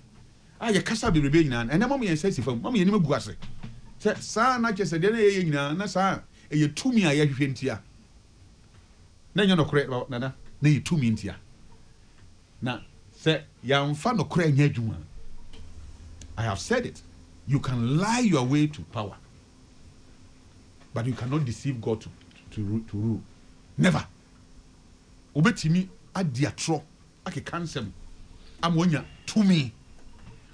You kasa be rebe nyina na mama yen sesi fam mama yen nim gu ase se sa na che se de na ye nyina na sa ye tumi a ye hwehwe ntia na nya no kore nana na ye tumi ntia na se ya mfa no kore nya adwuma. I have said it, you can lie your way to power but you cannot deceive God to rule. Never. Obetimi adiatro ake kansem amonya tumi.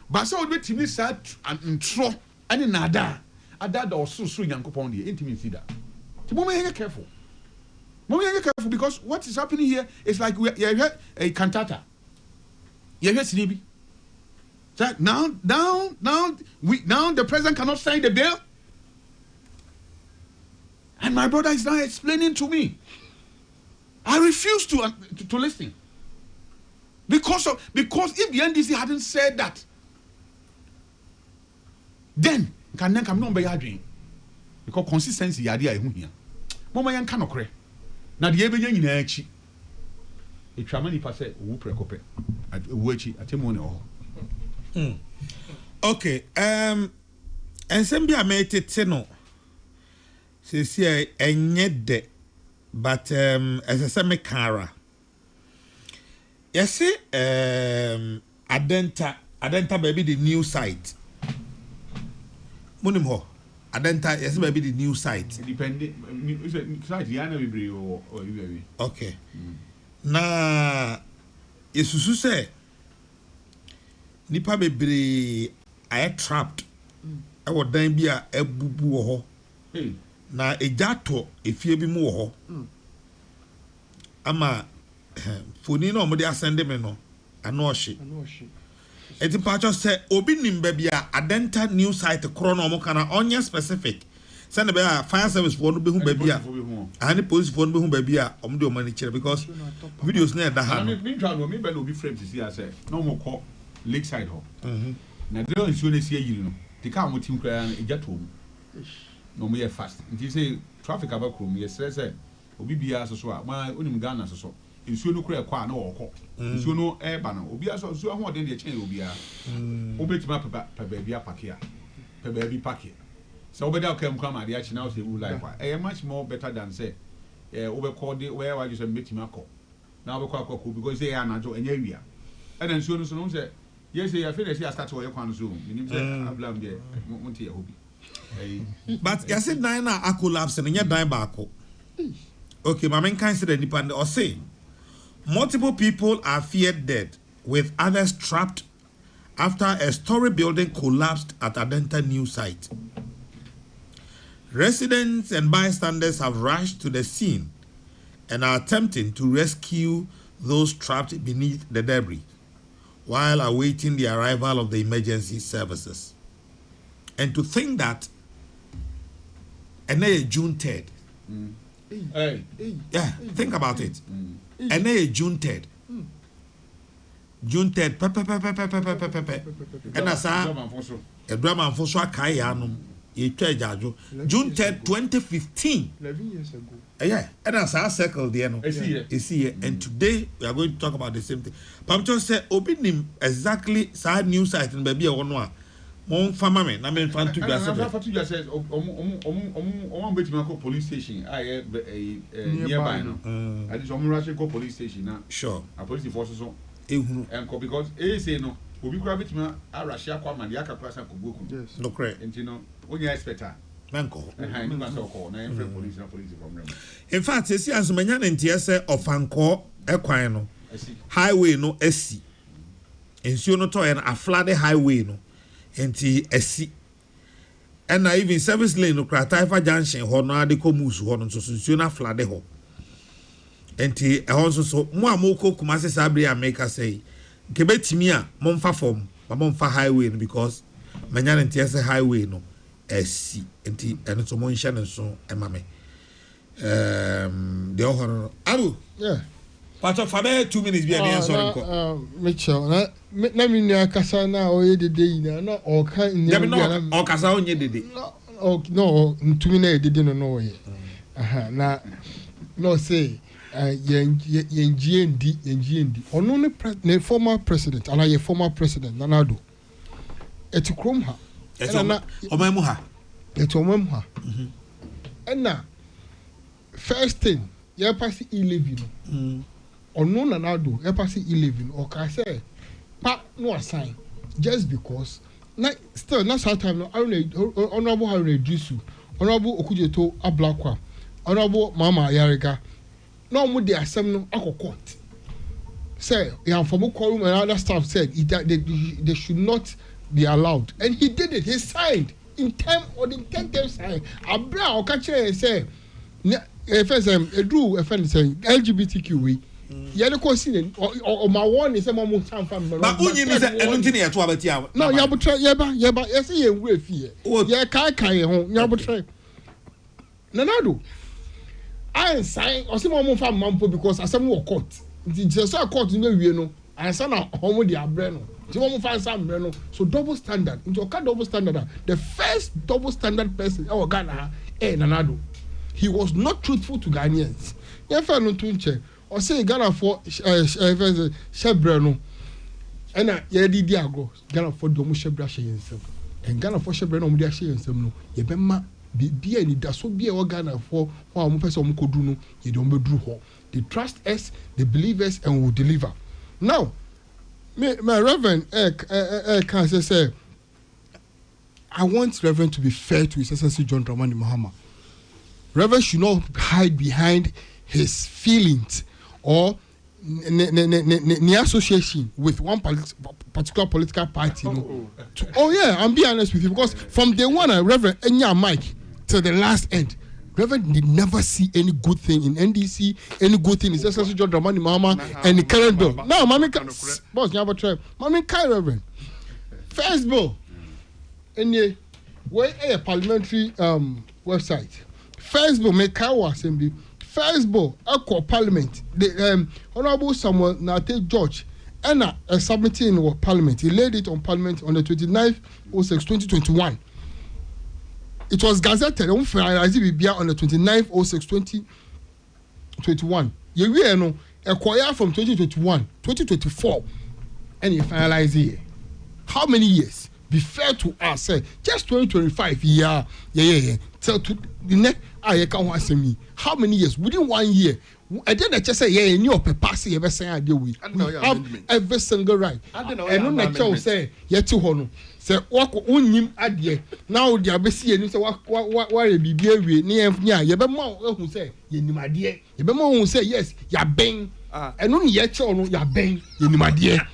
But so we timi sa and tro any nada ada da oso nyankopon de intimi see that. Mama you careful. Mama you careful because what is happening here is like we have a cantata. You hear Sinibi? So now the president cannot sign the bill. And my brother is now explaining to me. I refuse to listen. Because if the NDC hadn't said that, then can no be adwin because consistency yade a ehu hia mama yan ka nokre na de ebenya nyina achi etwama ni pa se owu prekope owu achi atemu ne ho. Okay, ensem bia metete no se enye de but esese me kara yes adenta baby the new site Munim ho adenta yes maybe the new site independent site yana bibre or you. Okay. Na yesusu say nipa bebre I trapped I was dan bi a ebubu wo ho na ejato efie bi mu wo ho ama foni na omode asende me no ano ohye eti pacho say obi nimba bia adenta new site kro no mo kana onye specific send be fire service for no be hu ba bia ani police for no be hu ba bia omde o mani kire because videos na da ha no me twa no me be no be frame to see as no mo call lakeside ho na de on so na see yiri no the car mo tim kra na ejato mu no mo ye fast nti say traffic abakro ye stress obi bia so a ma onim Ghana so nsuo no kura kwa na wokọ nsuo no eba na obi aso nsuo ho de de chen obi a obetima pa baabi apake a pa baabi pake so obeda okam kwa ma de achi na o say wu life a much more better than say obekọ de where wa just metima akọ na obekọ akọ because say anajo enya wia and nsuo no so no say yes say afere say start wo ye kwa no so minim say ablam de monte ye hobi but you said nine na collapse and nya dan ba akọ okay my main consider depend or say multiple people are feared dead, with others trapped after a story building collapsed at Adenta new site. Residents and bystanders have rushed to the scene and are attempting to rescue those trapped beneath the debris while awaiting the arrival of the emergency services. And to think that June 3rd. Yeah, think about it. And June 3rd. June 3rd. And as a drama for so June 3rd, 2015. 11 years ago. Yeah, and as I circle there, no, is here. And today we are going to talk about the same thing. Pamcho said, Obinim exactly sad news site and baby or one. Mon famame, na me fan to just says police station nearby no. I just go police station now. Sure. A police forces on. And because say no, we grab it ma Russia kwa ma diaka kwa san kubuku. Yes. No correct. And you know, when you expect her. Manko. Police from them. In fact, see as manya ntiese ofanko ekwan no. Highway no esi. Ensuo no to en a flooded highway no. Enti esi and even service lane no Taifa junction ho no ade ko musu ho no so na flade ho enti ɛhɔ nso so mo a moko Kumasi Sabri America say kebetimi a momfa form ba momfa highway no because manya ntia say highway no esi enti ɛno so mo nhye ne so ɛma me the ohoro abu yeah part of about 2 minutes be an sorry ko Mitchell na me nua kasa na o ye dede ina na o ka no o kasa onye dede no ntumi na dede no ye aha na no say yenjie ndi ono ne former president ana ye former president Nanado etikrom ha na omamu ha etomam ha na first thing ye pass 11 no ono Nanado ye pass 11 o ka say pa no assign just because na still na time no honorable Haruna Iddrisu honorable Okujeto Ablakwa honorable Mama Yarega no mo de asem no akokot say ya from quorum and other staff said they should not be allowed and he did it. He signed in time or the 10 time sign abra o ka kire say first edu FN say LGBTQ we ya le ko sin o ma won say mo san fam ba unyi ni say enu ntini eto abati a no ya butra ye ba ye say ye wura fie ye kai ho ya butra Nanado I sign or some more from Mampo because as some more court. Just a court in the way no, and son of home the abreno. Some find some breno. So double standard. Into a double standard. The first double standard person our Ghana Nanado. He was not truthful to Ghanaians. You found no tunche or say Ghana for Shebreno. And ye did go Ghana for Domo Shebra himself. And Ghana for Shebreno Mudia himself no. Yebema be any that so be a Ghana for one person could do no, you don't be drew ho. They trust us, they believe us, and will deliver. Now, my Reverend can say, I want Reverend to be fair to His Excellency John Dramani Mahama. Reverend should not hide behind his feelings or the association with one particular political party. Oh yeah, I'm being honest with you because from day one, Reverend Enya Mike till the last end, Reverend did never see any good thing in NDC, any good thing in His Excellency John Dramani Mahama and the current bill. Now, boss, you have a try. Mami Kai Reverend. First bill, and where a parliamentary website. First bill, make Kawa Assembly. First bill, Echo Parliament. The Honorable Samuel Nate George, and submitting in Parliament. He laid it on Parliament on the 29th of 2021. It was gazetted on the 29th of 2021. You know, acquire from 2021, 2024, and you finalize it. How many years? Be fair to us, just 2025. Yeah. Tell to the next, I can't ask me. How many years? Within 1 year. I didn't just say, yeah, you pass every single day we have every single right. And no child say, yet to honor. Say, what unim adye. Now the abesi and say, what be beer near Yabama who say, Yenimadia. Yabama who say, yes, ya bang. And only yet child, ya bang, Yenimadia.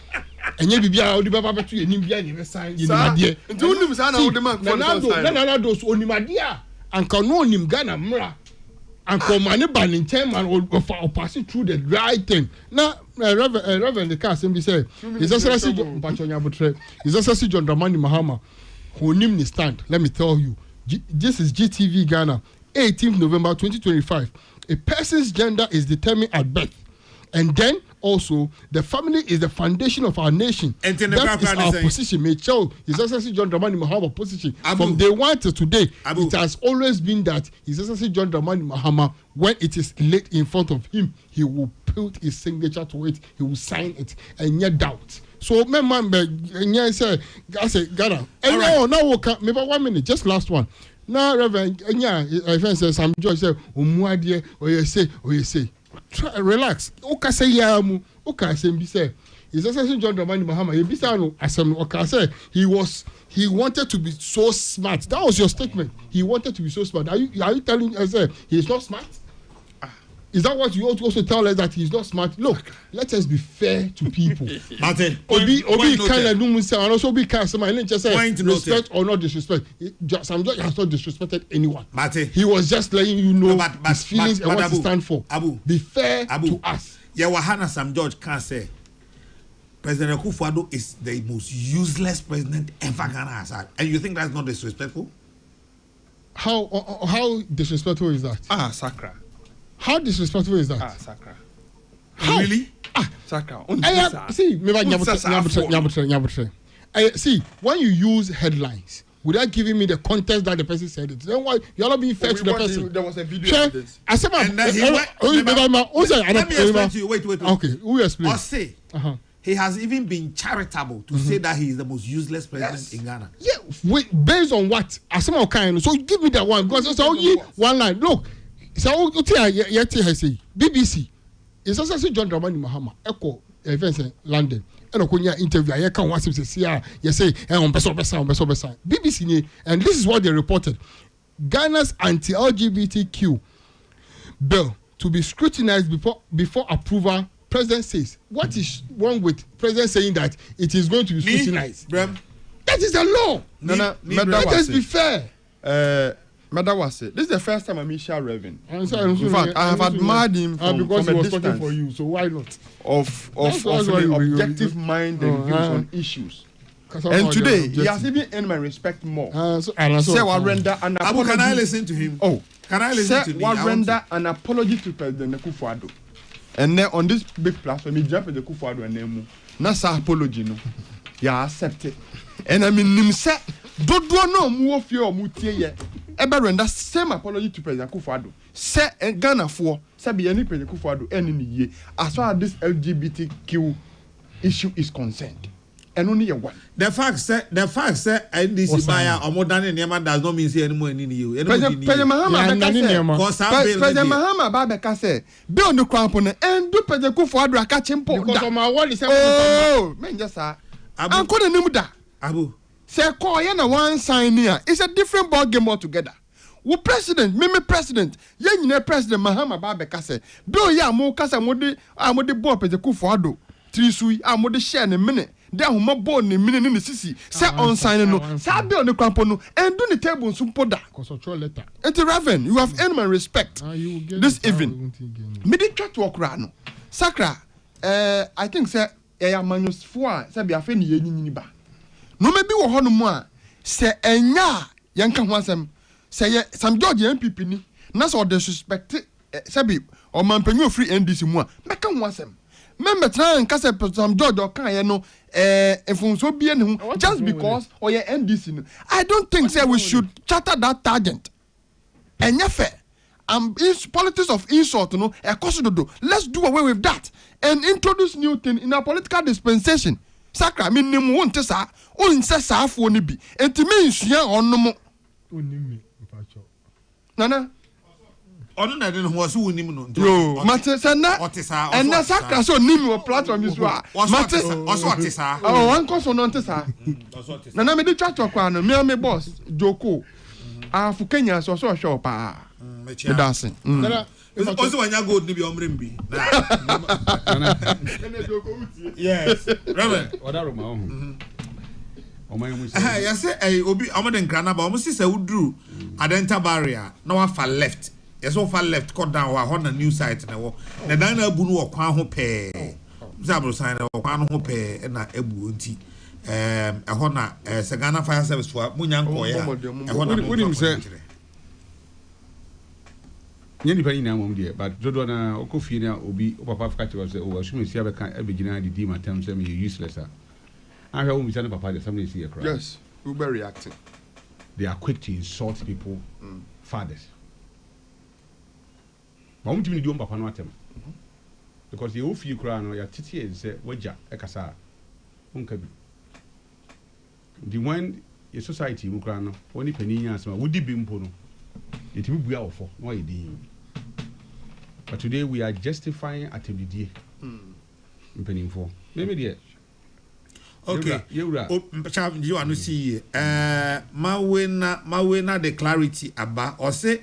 And you be out the Baba to Yenimia, never sign Yenimadia. And do them, son of the man for those Onimadia and Kanonim Ghana Mra. And come and ban time and passing through the right thing. Now, Reverend the cast and say, His Excellency John Dramani Mahama, who named the stand. Let me tell you, this is GTV Ghana, 18th November 2025. A person's gender is determined at birth. And then also, the family is the foundation of our nation. And that is our position. May show His Excellency John Dramani Mahama position. From day one to today, it has always been that His Excellency John Dramani Mahama, when it is laid in front of him, he will put his signature to it, he will sign it, and yet doubt. So, my man, I say, Ghana. And now, maybe 1 minute, just last one. Now, Reverend, my friend says, I'm George, say, Umuadie, or you say. Try, relax. Oka say yamu. Oka say be say. His Excellency John Dramani Mahama. He be say no. Asem Oka say he wanted to be so smart. That was your statement. He wanted to be so smart. Are you telling us he is not smart? Is that what you also tell us that he's not smart? Look, let us be fair to people. Martin, Obi kind of do say, and also Obi kind of say, and just say respect or not disrespect. Sam George has not disrespected anyone. Martin, he was just letting you know his feelings and what he stand for. Abu, be fair to us. Yeah, Wahana Sam George can't say President Akufo-Addo is the most useless president ever Ghana has had, and you think that's not disrespectful? How disrespectful is that? Sakra. How disrespectful is that? Sakra. How? Really? Sakra. See, see, when you use headlines without giving me the context that the person said it, then why you're not being fair to the person? There was a video of this. I said, let me explain to you. Wait. Okay, who explain? Or say, he has even been charitable to say that he is the most useless president in Ghana. Yeah, based on what? Asema kind. So give me that one because it's all one line. Look, so BBC. It's also John Dramani Mahama. Echo events in London. And Okonya interview. I can't watch him say, you say, BBC, and this is what they reported: Ghana's anti-LGBTQ bill to be scrutinized before approval. President says, what is wrong with president saying that it is going to be scrutinized? That is the law. Let us be fair. Madawase, this is the first time I share Reverend. In fact, I have admired him because from he was distance talking for you, so why not? Of an objective mind and views on issues. And today, he has even earned my respect more. Say, render an apology. Can I listen to him? Oh, can I listen to him? Render an apology to President Akufo-Addo. And then on this big platform, he jumped the Akufo-Addo and name. Nasa apology, no. Yeah, accept it. And I mean, him say, don't know more fear or mutie. Ever render same apology to President Akufo-Addo. Say Ghana for say be any President Akufo-Addo any year as far as this LGBTQ issue is concerned. And only one. The fact say NDC buyer or more than any man does not mean say anymore in you. President Mahama Babeka say be on the crown and do President Akufo-Addo catch him po. Because of my word is oh, man just Uncle Nimuda. Abu. Say call na one sign here. It's a different ball game altogether. Wo president, me president, ye nyina president Mahama Babeka say bill ya mo kasa mo de board President Akufo-Addo trisui mo de share ne minute. They are more born in minute in the city. Say on sign no. Say be on the crampono and do the table some poda. Letter. And to Raven, you have earned my respect. You will get this evening. Me did try to walk around. Sakra, I think say manus for say be afen ye nyini ba. No maybe wo hono mu a say enya yanka ho asem say Sam George MPP ni na so disrespect say be o manpanyu free NDC mu a meka ho asem. Remember try and cast Sam George or kan no so be just because or your NDC. I don't think say we should charter that tangent. And fair. Politics of insult, let's do away with that and introduce new thing in our political dispensation. Sakra, I mean, name won't say, sa for ni bi. And to me, she on no more. Nana. Ono na den ho so wonim no. Yo, Matesa na. And na Sakra so nim your platform is wa. Matesa, also otesa. Oh, one cause no otesa. Nana me dey chat kwa no, me boss Joko. Afu Kenya so show pa. Me dancing. Also when you go ni bi omrem bi. Yes. Reverend. Odaro ma ohun. You say obi omoden krana ba omo si say udru adenta barrier na wa fa left. Yes, so far left, cut down on a new site. The Dana Bunu or Kwan Pay. Zabro sign or Kwan Pay and a Ebunti. A Hona, Sagana Fire Service for Munyan Koya. What do you say? Yenny Penny now, dear, but Jodona Okofina will be Papa Catcher say, oh, assuming you have a beginner, the demon terms you useless. I have only Papa, somebody see a crowd. Yes, Uber reacting. They are quick to insult people, fathers. But I'm doing papa no atem. Because you feel cry no ya titi e say waja e kasa. Unka bi. The when your society mu cry no, oni pani nya asema wodi bi mpo no. Yetimi bua ofo no ye din. But today we are justifying atebidie. Mpani mfo. Me dey. Okay. Mpacha you anu see ma we na the clarity aba or say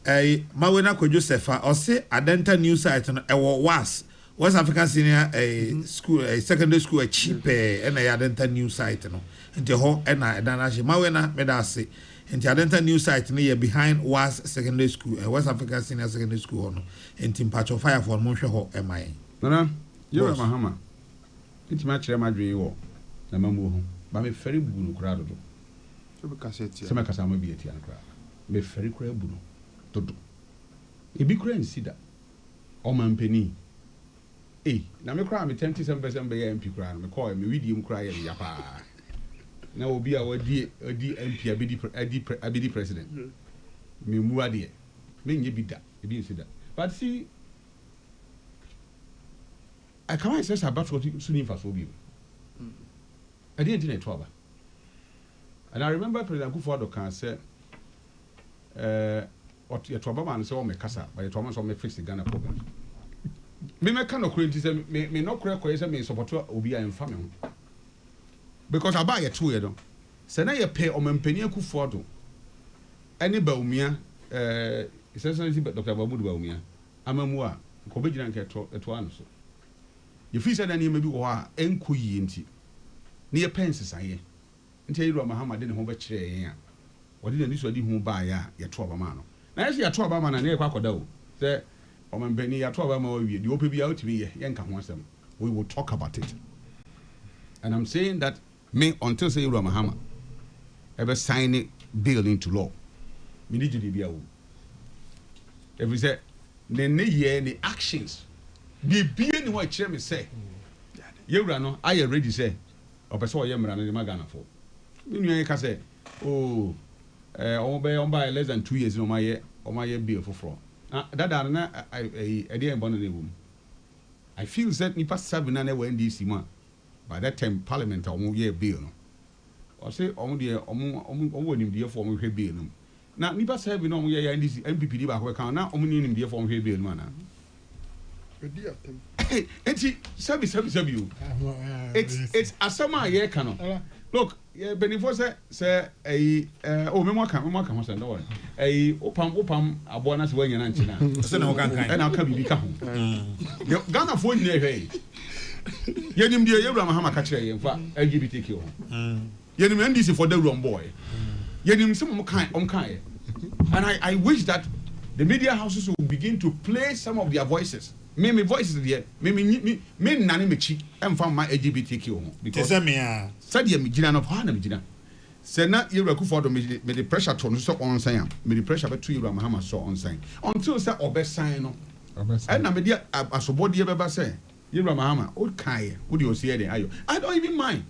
Mawena ko Josefa or say Adenta new site no was West African Senior school secondary school cheap and Adenta new site no into ho and Danashi Mawena medase into Adenta new site near behind was secondary school West African Senior secondary school no into patch of fire for Monshe ho MI. Nana, you're a Mahama. It's much my dream war. Namamu, but me very blue crowd. Some Casama be a tian crowd. Me very crab blue. Toto. E be crazy see that. O man penny. Eh, na me cry me 10% be MP cry. Me call me medium cry yapa. Na obi a wadi MP abidi president. Me mu ade. Me nye bi da. E bi see that. But see I can't say about what soon for so be. I didn't know trouble. And I remember President Kufuor can say what your trouble man say me kasa, but your trouble so me fix the Ghana problem. Me kind of create say me no correct say me support obi a family. Because I buy a 2 year don. Say na ye pay o mempani Kufuor do. Any Baumia essentially Dr. Bamudu Baumia. Amamu a ko be gina nke to an so. You feel said any maybe wa enko yi nti. Ne ye penses aye. Nti Yero Mahama de ne ho be kire yen a. Wodi na niso di hu ba ya ye to obama no. Na ye to obama na ne kwa koda o. Say o mambeni ya to obama wa wie. Di ope bia otimi ye nka ho asem. We will talk about it. And I'm saying that me until say Yero Mahama ever sign it bill into law. Me need to be a. If we say ne ye the actions the being what chairman say Yewra no I already say or person yemra no magana for me can say oh on by less than 2 years no my bill for that na I dey born in the room I feel that ni pass 7 na we NDC man by that time parliament on year bill no or say on the on nim dey for me hwe bill no na ni pass 7 no year NDC MPP di ba ko kan na on nim dey for me hwe bill no na it's asama ye kano look benefo say oh me mwaka ho say no opam abo na se wanya na nchi na se na kan na ka bibi ka ho Ghana fo nyina hwe yenim die Yewra Mahama ka kire ye mfa LGBTQ ho yenim NDC for the wrong boy yenim some kan and I wish that the media houses will begin to play some of their voices. Me voices there. Me nani me chi. I'm from my LGBTQ. Because said me jina no pa na me jina. Say na Yewra Kufuor me the pressure to so on sign. Me the pressure to Yewra Mahama so on sign. Until say obe sign no. And na me dia asobodi e beba say Yewra Mahama o kai. Wo di o see there ayo. I don't even mind.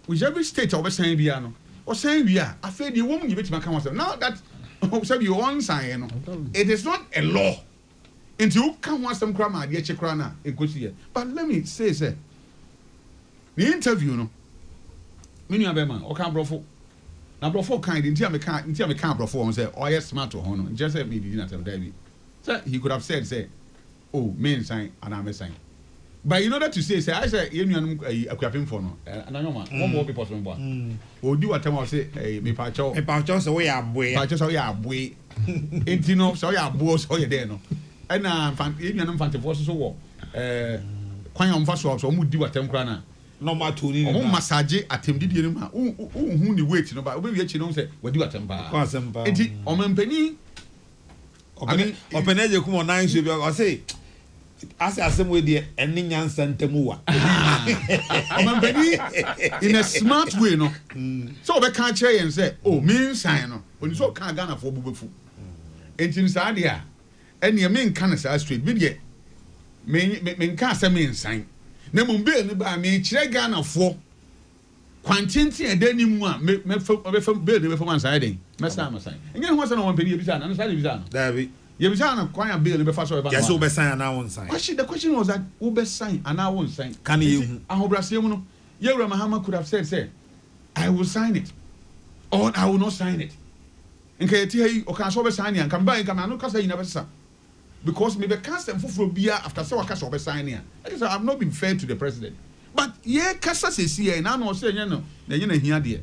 With every state obe sign bia no. O sign bia afa di wo mu ni betima kan say. Now that you on sign no. It is not a law. Into you can't want some grammar, dear Chekrana, a good year. But let me say, the interview, no, many of them, or can't brofo. Now, brofo kind, until I can't brofo and say, oh, yes, smart to honor, just let me didn't have David. Sir, he could have said, oh, main sign, and I'm a sign. But in order to say, I say, you know, a crapping for no, and I know one more people from one. Or do what time I say, me pacho, so we are boy, pacho, so ya boy, intino, so ya boy, so you there no. And even an infant forces so quite on fast so would do a temprana. No more to massage at him did you know who the wait no but we actually don't say what do a temper. On penny open edge come on 9 should I say as I some way the ending and Santamua. In a smart way, no. So we can't say and say, oh, mean sign no. When you so can't Ghana for bubu. And inside here. And your main cancer street, media main cancer mean sign. Nemo bill by me, Chegana for quantity and then you want me from building from one side. Master sign. And you want one penny bizarre and side bizarre. David, you bizarre quite a bill before so yes, over sign and I won't sign. The question was that Uber sign and I won't sign. Can you? I hope Brasiano, Yewra Mahama could have said, I will sign it or I will not sign it. In case you can so sign and come by and come and look as you never saw. Because maybe cast them for beer after so I can sign here. I have not been fair to the president. But yeah, Cassa says here, and I know say, you know, here, dear.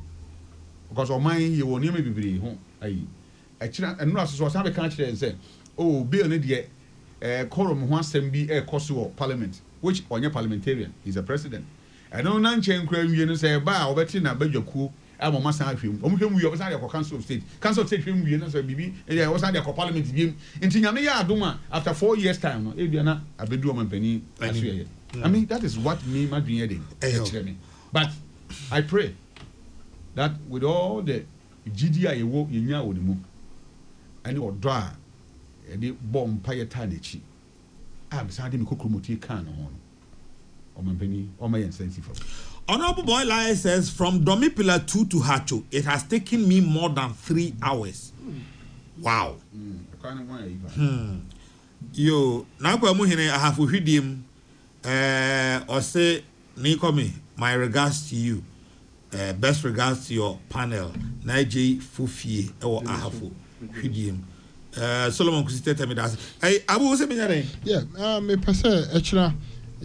Because of mine, you will never be home. actually and no so sabe kan kire say oh bill ne de quorum ho asem bi koso parliament which onye parliamentarian is a president and no nan chen kra wie no say ba obeti na badwakuo amoma san ahwem omhwem wie obesan de council of state hwem wie no say bibi e was san de parliament biem nti nyame ya adoma after 4 years time no e bia na abedu o mampani aso I mean that is what me madwin dey but I pray that with all the GDI yewo yenya wonimu ani odo a e de bom paye ta na chi a be san de me kokromoti kan no o mampani o ma yen sensitive. Honorable Boy says, from Domipila 2 to Hacho, it has taken me more than 3 hours. Wow. Yo, now I have to read him or say, Nikomi, my regards to you. Best regards to your panel. Naiji Fufi or Ahafu. Read him. Solomon Kusite tell me that. Hey, Abu, what's it? Yeah, me pass extra.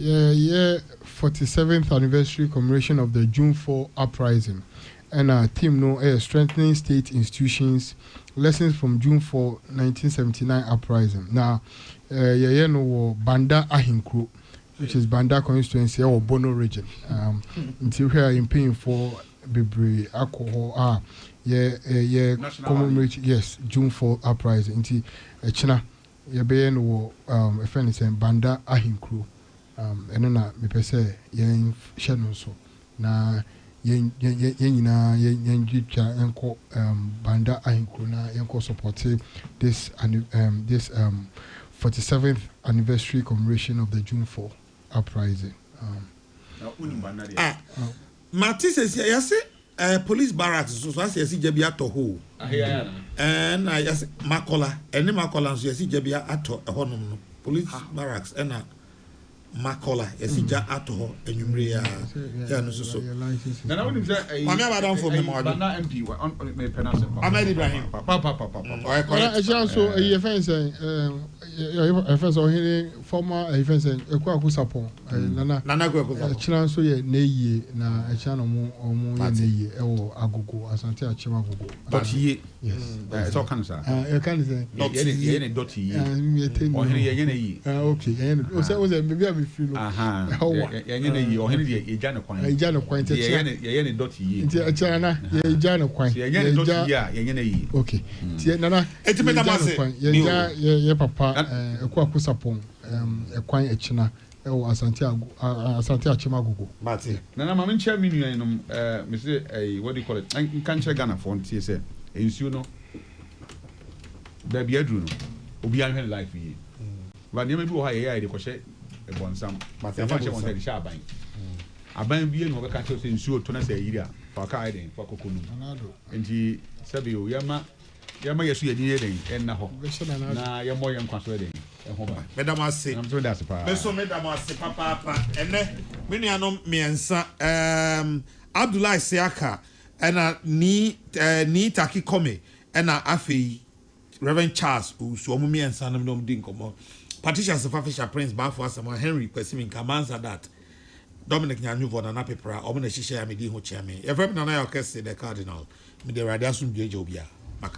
Yeah, 47th anniversary commemoration of the June 4 uprising, and our team strengthening state institutions, lessons from June 4 1979 uprising. Now, Banda Ahinkru, which is Banda constituency or Bono region. Until here in paying for Bibri alcohol. Commemorate June 4 uprising. Until China, a friend is Banda Ahinkru. And na me pese yen hye so na yen nyina yen twitwa enko Banda Ahinkru na enko support this 47th anniversary commemoration of the June 4 uprising. Martin says yes, police barracks so as yes jebia to ho and I just Makola any Makola so yes jebia ato ehonum no police barracks and Makola, Esija Ato, and Umria, Yanuso. Now, I wouldn't say, I'm not for me, Banda MP, I'm Ibrahim. I also a fence, a fence or hearing former a fence and a quack support. Nana China, so ye, nay, na a channel more or more, nay, or Agogo, as Antia Chimago. But he, yes, it's all kinds of. I can't say, any dotty, okay, and was a maybe I feel. Aha, Yanni or Henry, a Jana Quine, a Jana Quine, Yanni dotty, a China, a Jana Quine, Yanni, okay, Tiana, it's a papa, a quack sapon, a quine at China. Oh, Santiago Chimago. Marty. Nana, my main chairman, Mr. What do you call it? I can't check Ghana for TSA. You know, baby, I do know. Obiang life here. But never do high, the crochet upon some. But I want to sharp bang. I bang being over catches in sure to say, Ida, for Kaiden, for Cocoon. And he said, Yama, yes, we are near and now. Now, you're more young consueting. Madam, I say, I'm doing that. So, Madam, I say, Papa, and then many are no me and Abdullah Siaka, and ni Taki Kome, and Afi, Reverend Charles, who so me and son of no dinko. Patricia Safafisha Prince Bafwa Samuel Henry Persimmon commands that Dominic Nyanuvo and Napepra, Omina Shisha Midi Hochame. Every Nana Orchestra, the Cardinal, with the Radiasum Jobia, Macra.